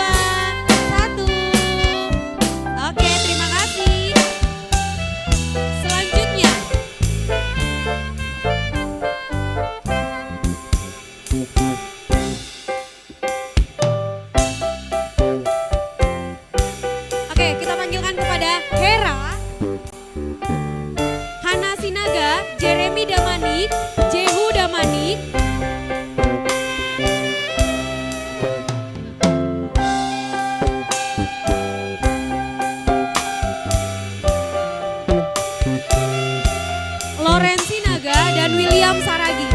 1. Oke, terima kasih. Selanjutnya. Oke, kita panggilkan kepada Hera, Hana Sinaga, Jeremy Damanik, Jehu Damanik, Loren Sinaga, dan William Saragi.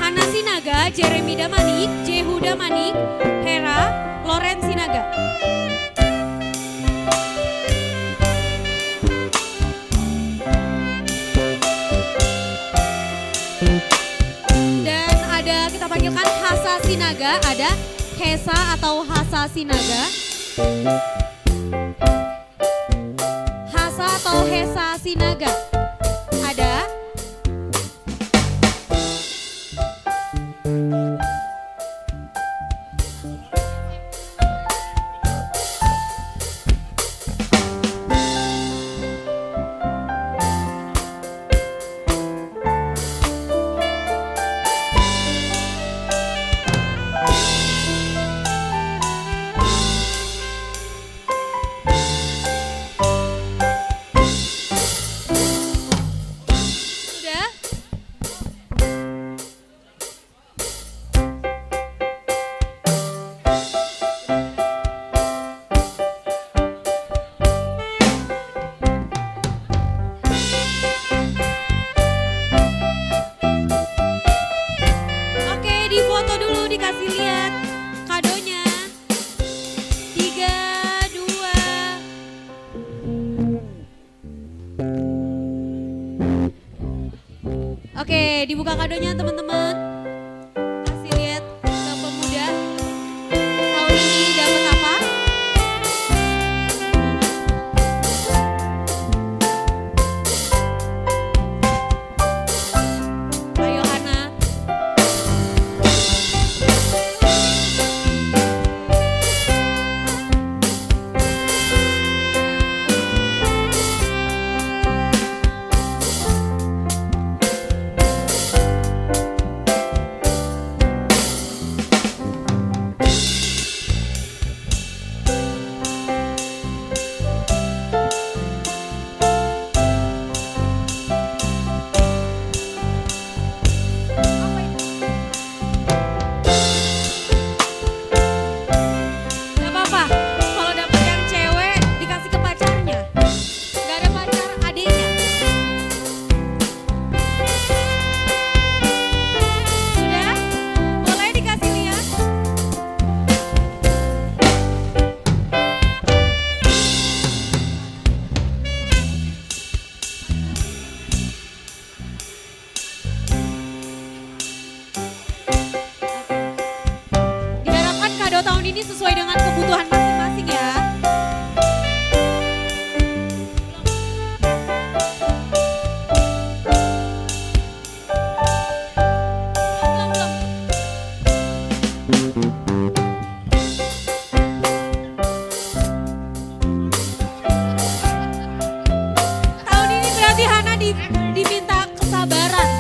Hana Sinaga, Jeremy Damanik, Jehu Damanik, Hera, Loren Sinaga. Dan ada kita panggilkan Hasa Sinaga, ada Hesa atau Hasa Sinaga. Hasa atau Hesa Sinaga. Ada. Oke, dibuka kadonya teman-teman. Kasih lihat ke pemuda. Tahun ini dapat apa? Ayo Hana. Gak apa-apa, kalau dapet yang cewek dikasih ke pacarnya. Gak ada pacar adiknya. Sudah? Boleh dikasih lihat? Diharapkan kado tahun ini sesuai dengan kebutuhan masing-masing ya. Belum, belum. Tahun ini berarti Hana diminta kesabaran.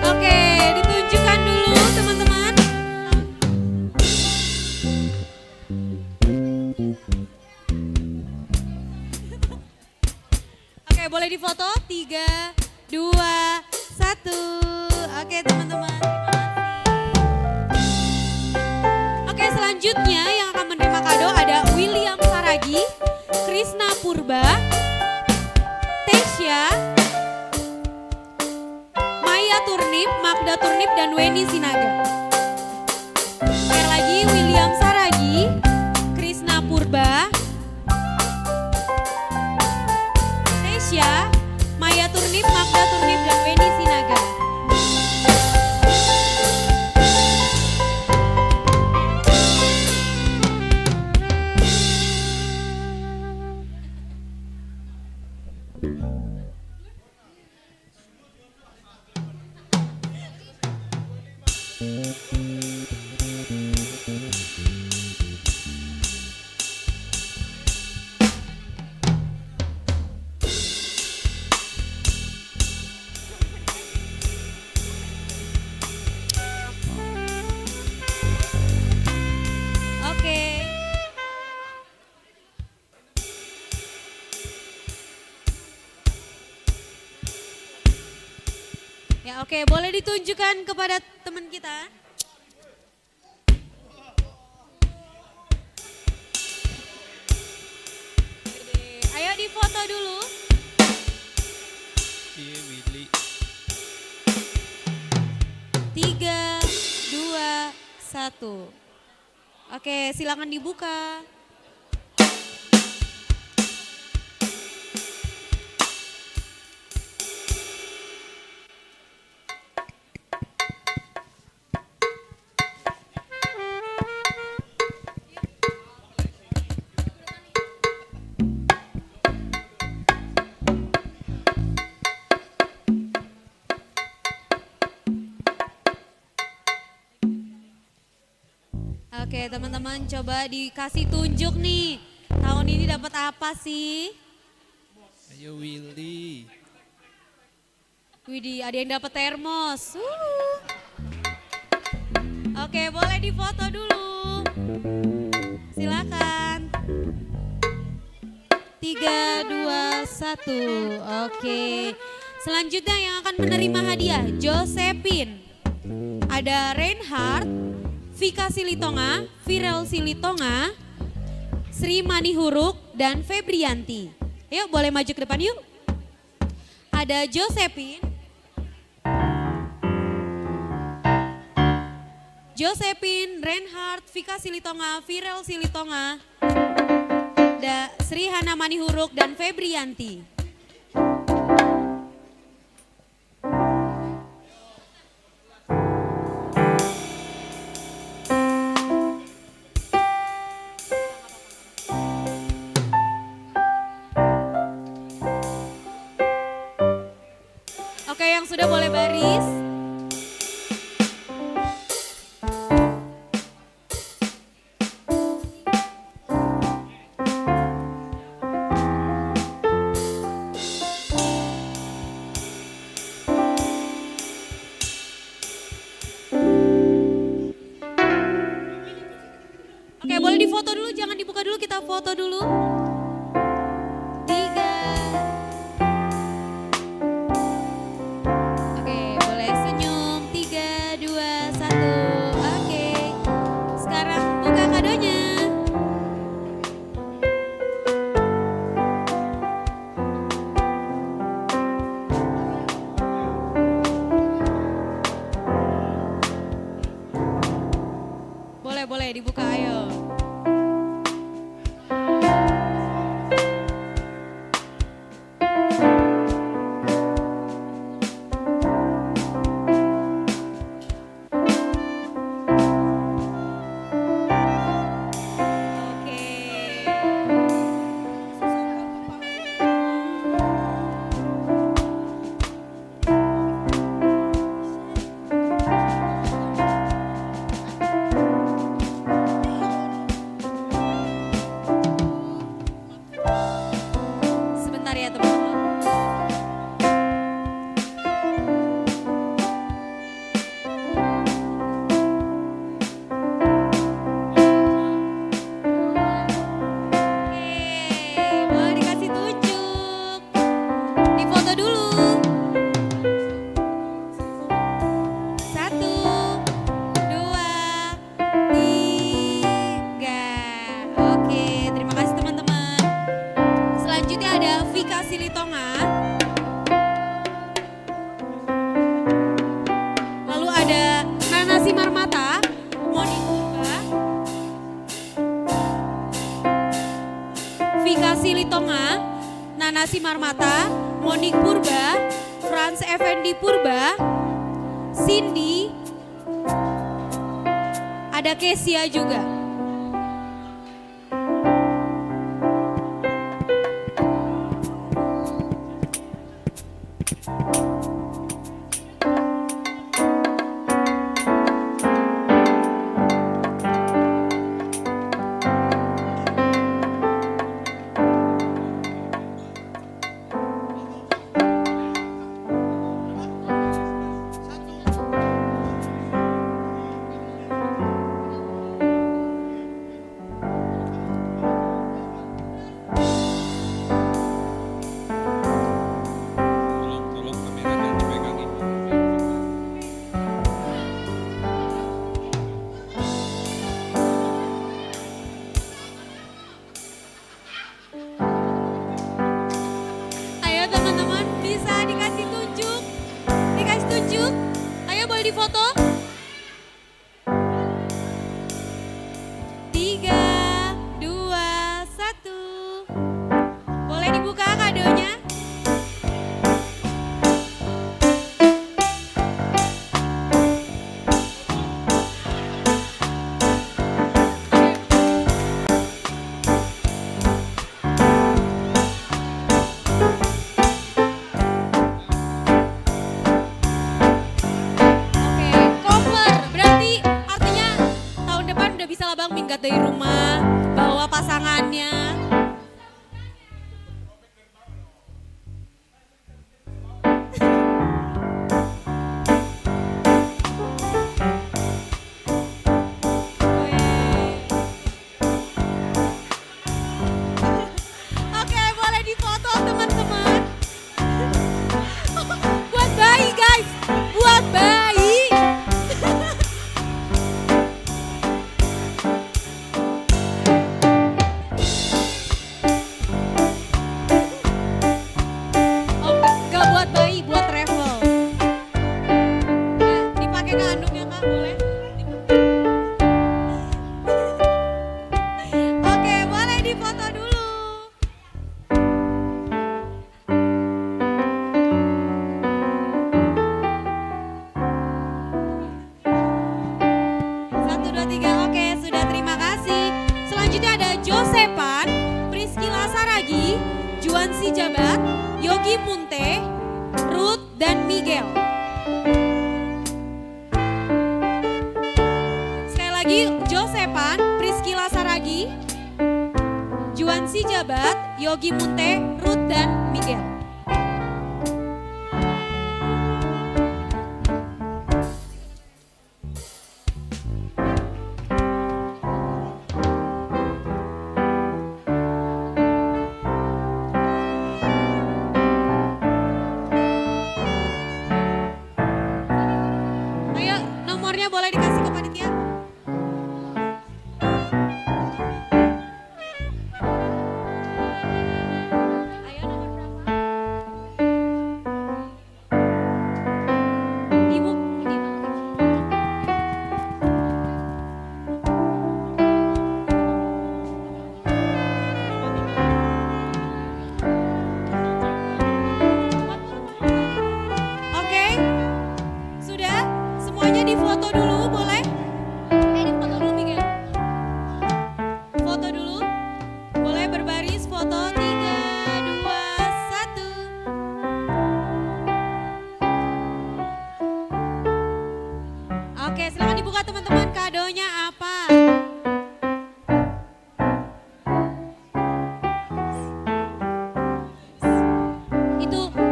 Oke, ditunjukkan dulu teman-teman. Oke, boleh difoto? 3, 2, 1. Oke teman-teman, terima kasih. Oke, selanjutnya yang akan menerima kado ada William Saragi, Krisna Purba, Tesya, Maya Turnip, Magda Turnip, dan Weni Sinaga. Sekali lagi William Saragi, Krisna Purba, Tesya, Maya Turnip, Magda Turnip, dan Weni Sinaga. Oke. Ya oke, boleh ditunjukkan kepada teman kita. Ayo difoto dulu. Tiga, 2, 1. Oke, silakan dibuka. Oke teman-teman, coba dikasih tunjuk nih. Tahun ini dapat apa sih? Ayo Willy. Widih, ada yang dapat termos. Oke, boleh difoto dulu. Silakan. 3, 2, 1. Oke. Selanjutnya yang akan menerima hadiah Josephine. Ada Reinhard, Vika Silitonga, Virel Silitonga, Sri Manihuruk, dan Febrianti. Yuk boleh maju ke depan yuk. Ada Josephine, Josephine, Reinhardt, Vika Silitonga, Virel Silitonga, Sri Hana Manihuruk, dan Febrianti. Oke, yang sudah boleh baris. Oke, boleh difoto dulu, jangan dibuka dulu, kita foto dulu. 3. Oke, boleh senyum. 3, 2, 1. Oke, sekarang buka kadonya. Boleh dibuka, ayo. Sebentar ya teman-teman. Oke, boleh dikasih tunjuk. Difoto dulu. 1, 2, 3. Oke, terima kasih teman-teman. Selanjutnya ada Vika Silitonga. Lalu ada Nana Simarmata, Moni Purba. Vika Silitonga, Nana Simarmata, Monik Purba, Franz Effendi Purba, Cindy, ada Kesia juga. Tolong kamera jangan dipegangin. Ayo teman-teman, bisa dikasih tunjuk. Dikasih tunjuk. Ayo boleh difoto. 3, 2, 1. Boleh dibuka kadonya. Oke, koper. Berarti artinya tahun depan udah bisa lah Bang minggat dari rumah, bawa pasangannya. Oke, boleh difoto teman-teman. Buat bayi guys, buat bayi. Josepan, Priscila Saragi, Juansi Jabat, Yogi Munte, Ruth dan Miguel. Sekali lagi, Josepan, Priscila Saragi, Juansi Jabat, Yogi Munte, Ruth dan Miguel. Ayo, nomornya boleh dikasih ke panitia. Ayo, nomor berapa? Ibu, ini Oke, sudah? Semuanya difoto dulu boleh? Difoto dulu Miguel. Foto dulu. Boleh berbaris foto 3, 2, 1. Oke, silakan dibuka teman-teman, kadonya apa?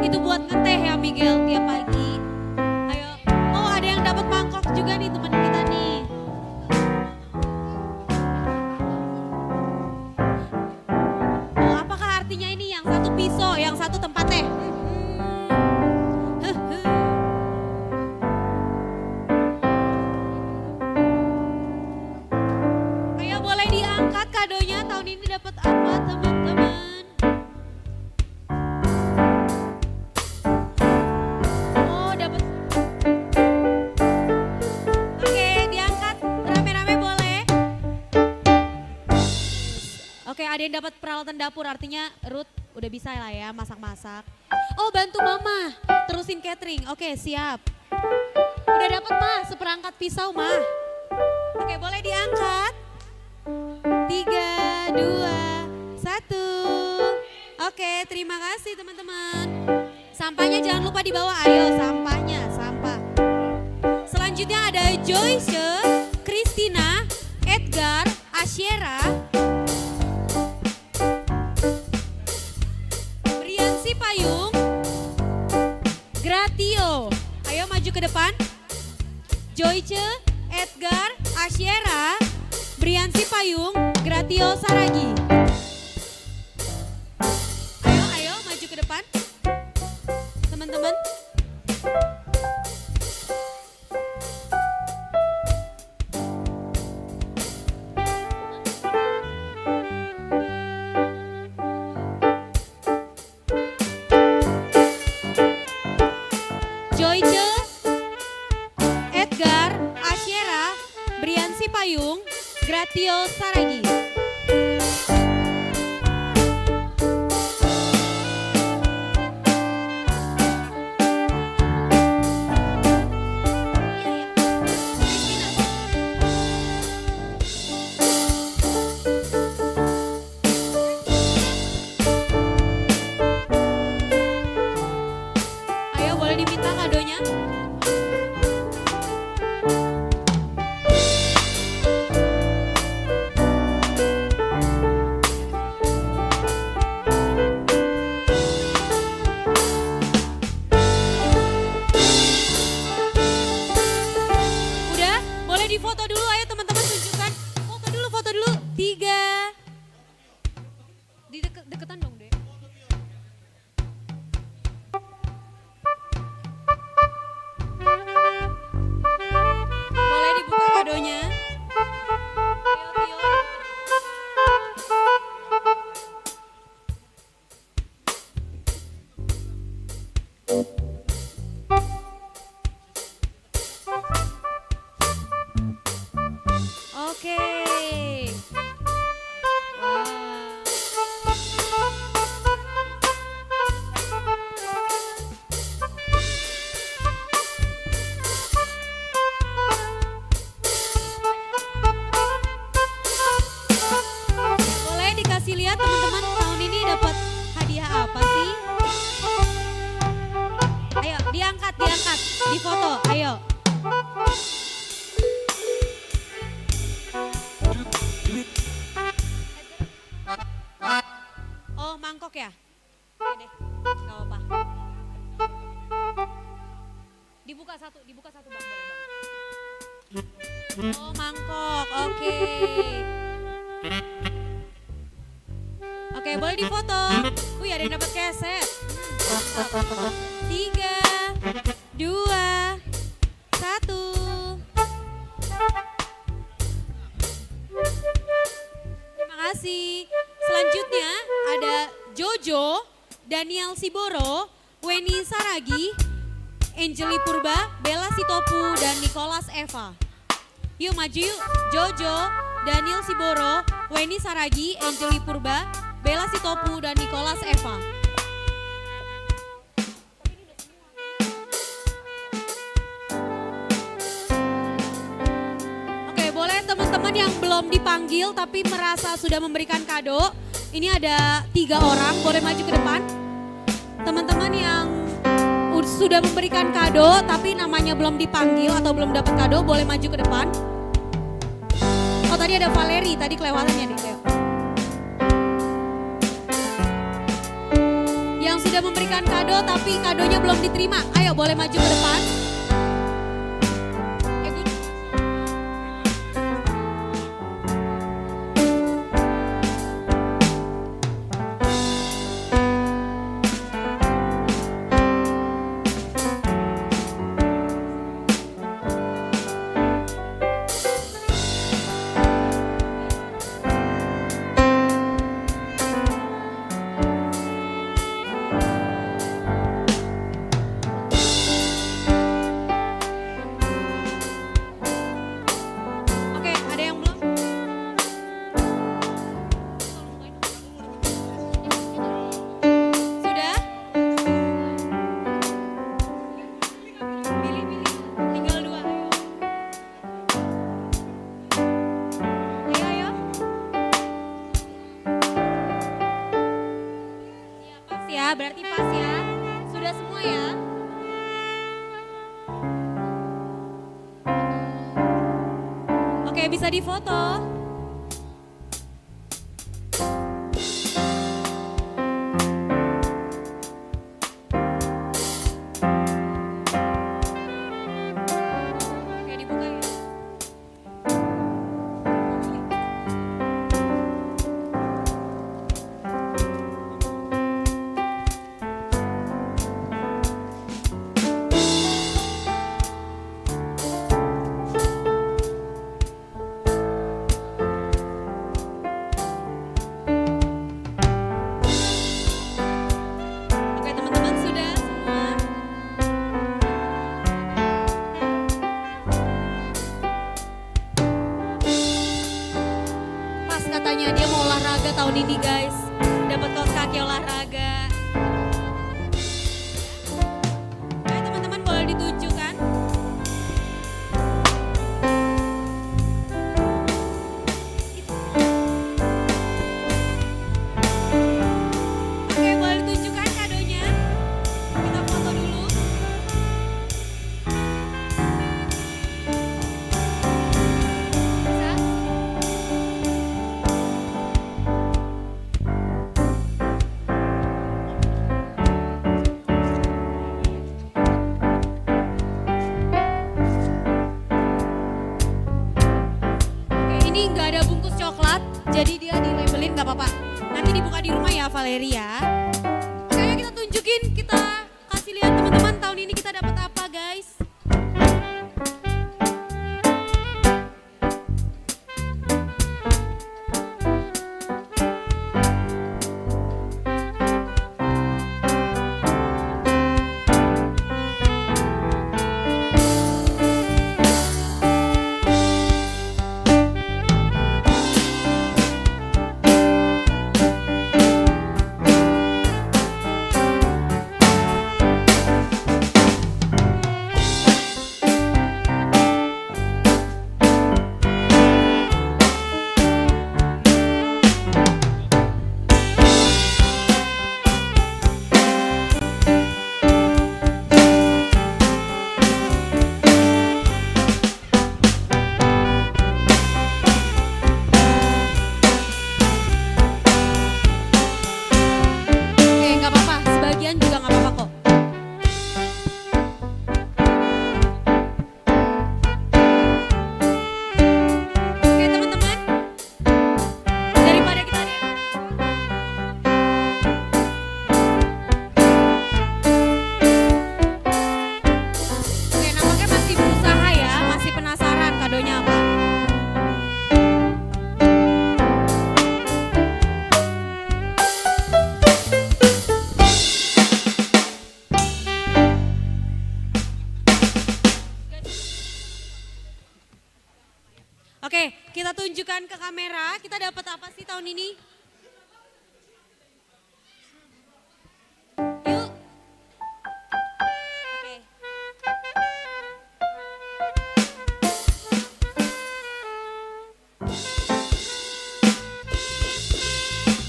Itu buat ngeteh ya Miguel tiap pagi. Ayo. Oh, ada yang dapat mangkok juga nih teman kita nih. Oh, apakah artinya ini yang satu pisau, yang satu tempat teh? Ayo boleh diangkat kadonya, tahun ini dapat apa teman-teman? Oh, dapat. Oke, diangkat rame-rame boleh. Oke, ada yang dapat peralatan dapur, artinya Ruth udah bisa lah ya masak-masak. Oh, bantu mama, terusin catering. Oke, siap. Udah dapat mah seperangkat pisau mah. Oke, boleh diangkat. 3, 2, 1. Oke, terima kasih teman-teman. Sampahnya jangan lupa dibawa, ayo sampahnya, sampah. Selanjutnya ada Joyce, Christina, Edgar, Asyera, Briansi Payung, Gratio. Ayo maju ke depan. Joyce, Edgar, Asyera, Briansi Payung, Gratio Saragi. Ayo maju ke depan. Teman-teman. Joyce, Edgar, Asyera, Briansi Payung, Gratio Saragi. Ayo boleh diminta kadonya. Udah, boleh difoto dulu, ayo teman-teman tunjukkan. Foto dulu. 3. Di deketan dong, Dek. Diangkat, di foto, ayo. Oh, mangkok ya? Oke deh, gak apa-apa. Dibuka satu bang, boleh bang. Oh, mangkok, oke. Oke, boleh difoto. Wih, ada yang dapat keset. 3, 2, 1. Terima kasih. Selanjutnya ada Jojo, Daniel Siboro, Weni Saragi, Angeli Purba, Bella Sitopu, dan Nicholas Eva. Yuk maju yuk, Jojo, Daniel Siboro, Weni Saragi, Angeli Purba, Bella Sitopu, dan Nicholas Eva. Oke, boleh teman-teman yang belum dipanggil tapi merasa sudah memberikan kado. Ini ada 3 orang, boleh maju ke depan. Teman-teman yang sudah memberikan kado tapi namanya belum dipanggil atau belum dapat kado, boleh maju ke depan. Oh, tadi ada Valeri, tadi kelewatannya nih. Yang sudah memberikan kado tapi kadonya belum diterima, ayo boleh maju ke depan. Oke, ada yang belum? Sudah? Pilih, tinggal 2. Ayo. Ya, pas ya, berarti pas ya. Sudah semua ya? Oke, bisa difoto. Oke, dibuka ya. Oke, teman-teman sudah semua. Pas katanya dia mau olahraga tahun ini guys. Dapat kaos kaki olahraga. Ayo teman-teman boleh ditunjukkan. Oke, boleh ditunjukkan kadonya. Kita foto dulu. Bisa? Oke, ini nggak ada bungkus coklat, jadi dia dilabelin nggak apa-apa. Nanti dibuka di rumah ya, Valeri ya. Oke, ayo kita tunjukin, kita kasih lihat teman-teman tahun ini kita dapat apa guys. tunjukkan ke kamera, kita dapat apa sih tahun ini? Yuk. Oke.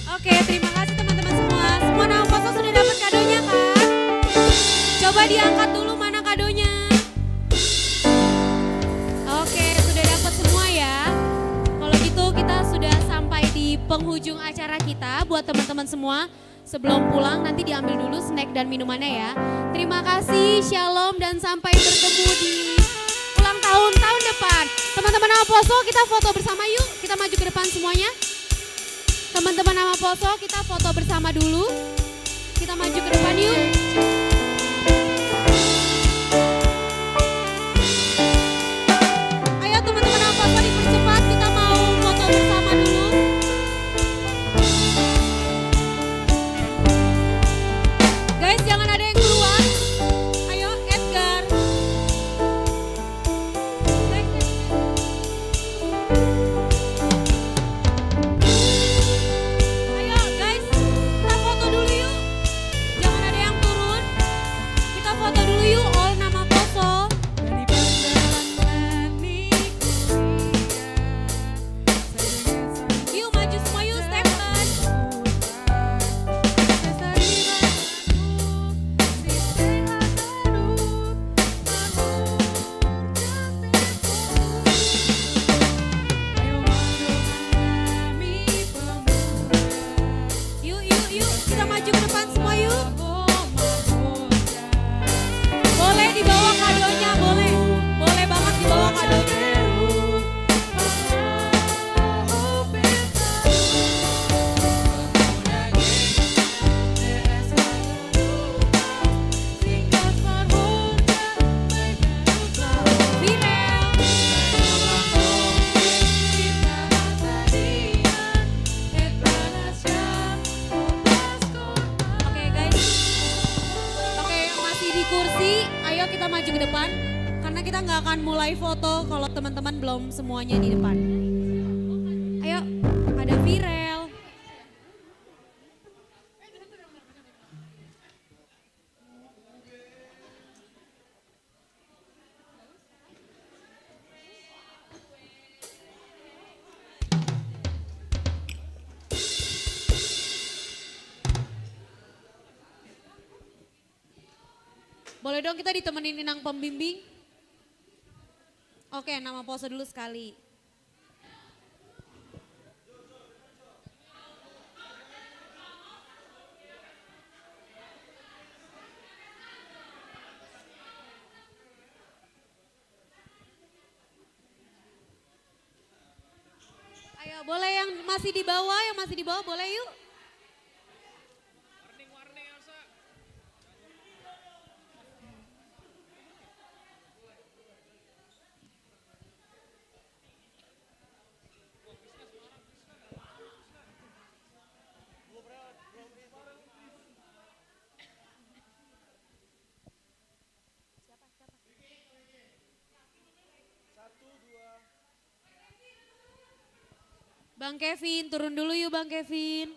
Oke, terima kasih teman-teman semua. Semua nama poso sudah dapat kadonya kan? Coba diangkat dulu mana kadonya. Oke, sudah dapat semua ya. Kalau gitu kita sudah sampai di penghujung acara kita. Buat teman-teman semua, sebelum pulang nanti diambil dulu snack dan minumannya ya. Terima kasih, shalom dan sampai bertemu di ulang tahun depan. Teman-teman nama poso kita foto bersama yuk. Kita maju ke depan semuanya. Teman-teman nama poso kita foto bersama dulu. Kita maju ke depan yuk. Ayo teman-teman nama poso dipercepat, kita mau foto bersama dulu. Guys, jangan ada yang keluar. Ayo Edgar. Ayo guys, kita foto dulu yuk. Jangan ada yang turun. Kita foto dulu yuk, all nama poso. Yuk maju semua yuk, Stephen. Yuk, yuk, yuk, kita maju ke depan semua yuk. Boleh dibawa kadonya, boleh. Boleh banget dibawa kadonya. Virel. Oke guys. Oke, masih di kursi. Ayo kita maju ke depan. Karena kita nggak akan mulai foto kalau teman-teman belum semuanya di depan. Ayo, ada Virel. Boleh dong kita ditemenin Inang pembimbing? Oke, nama poso dulu sekali. Ayo, boleh yang masih di bawah boleh yuk. Bang Kevin, turun dulu yuk Bang Kevin.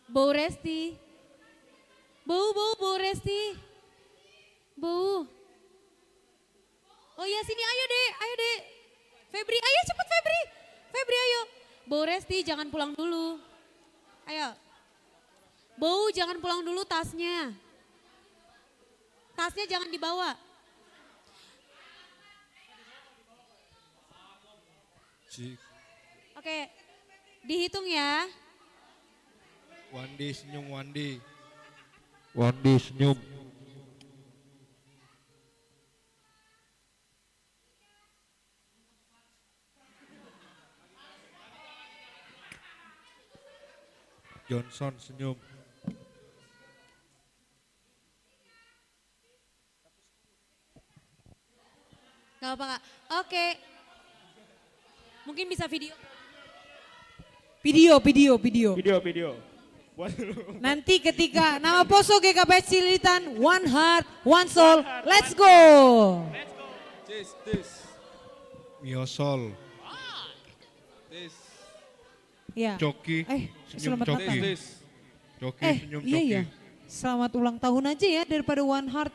Bau Resti. Bau Resti. Bau. Oh iya sini ayo deh. Febri, ayo cepet Febri. Febri ayo. Bau Resti jangan pulang dulu. Ayo. Bau jangan pulang dulu tasnya. Tasnya jangan dibawa. Oke, dihitung ya. Wandi senyum Wandi. Wandi senyum. Johnson senyum. Gak apa Kak. Oke. Mungkin bisa video. Video. Buat dulu. Nanti ketika nama Poso GKPS Cililitan, one heart, one soul, let's go. Miosol. Ya. Coki. Senyum selamat Coki. Natal. Coki senyum Iya Coki. ya. Selamat ulang tahun aja ya daripada one heart.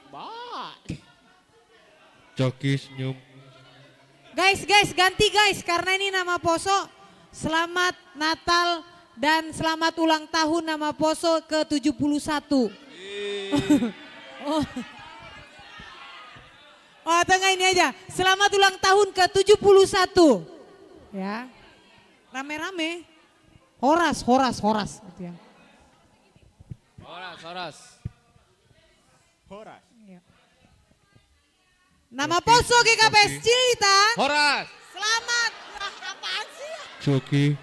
Coki senyum. Guys, ganti guys karena ini nama Poso. Selamat Natal dan selamat ulang tahun nama Poso ke-71. Oh, tengah ini aja. Selamat ulang tahun ke-71. Ya. Rame-rame. Horas gitu ya. Horas. Nama Poso GKPS Cililitan. Horas. Selamat. Apaan sih? Coki.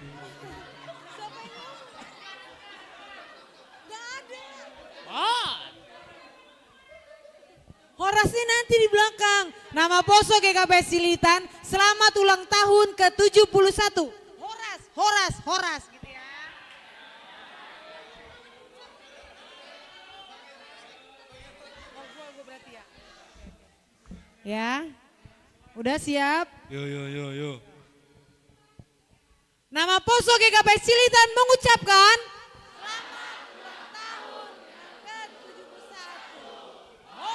Horasnya nanti di belakang. Nama Poso GKPS Cililitan, selamat ulang tahun ke-71. Horas gitu ya. Ya. Udah siap? Yo. Nama Poso GKPS Cililitan mengucapkan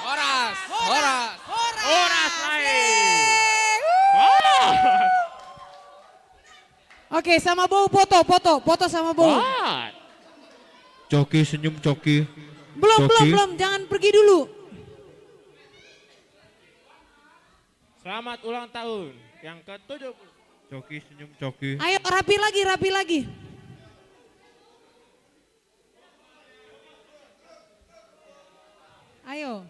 Horas lain. Oke, sama bau foto sama bau. Coki senyum Coki. Belum, jangan pergi dulu. Selamat ulang tahun yang ke-70. Coki senyum Coki. Ayo rapi lagi. Ayo.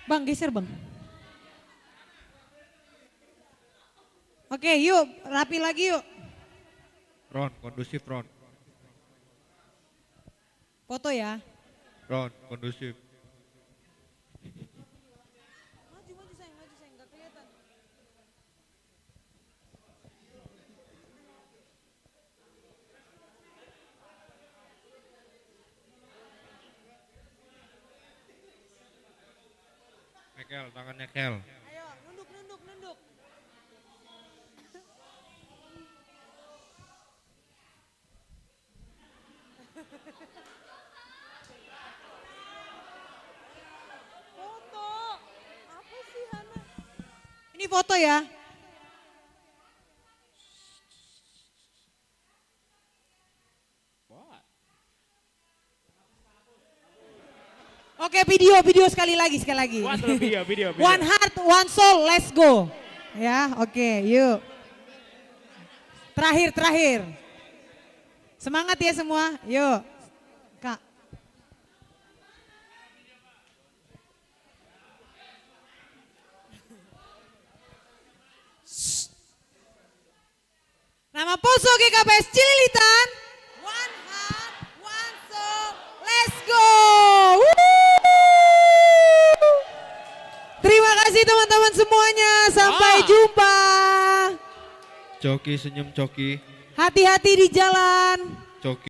Bang, geser bang. Oke, yuk rapi lagi yuk. Ron, kondusif Ron. Foto ya. Ron, kondusif. Maju sayang, nggak kelihatan. Kel, tangannya Kel. Ayo, nunduk. Foto. Apa sih Hana? Ini foto ya. Oke, video sekali lagi. Video. One heart, one soul, let's go. Ya, oke, yuk. Terakhir. Semangat ya semua, yuk. Kak. Nama Poso GKPS Cililitan. One heart, one soul, let's go. Terima kasih teman-teman semuanya, sampai jumpa. Coki senyum Coki. Hati-hati di jalan. Coki.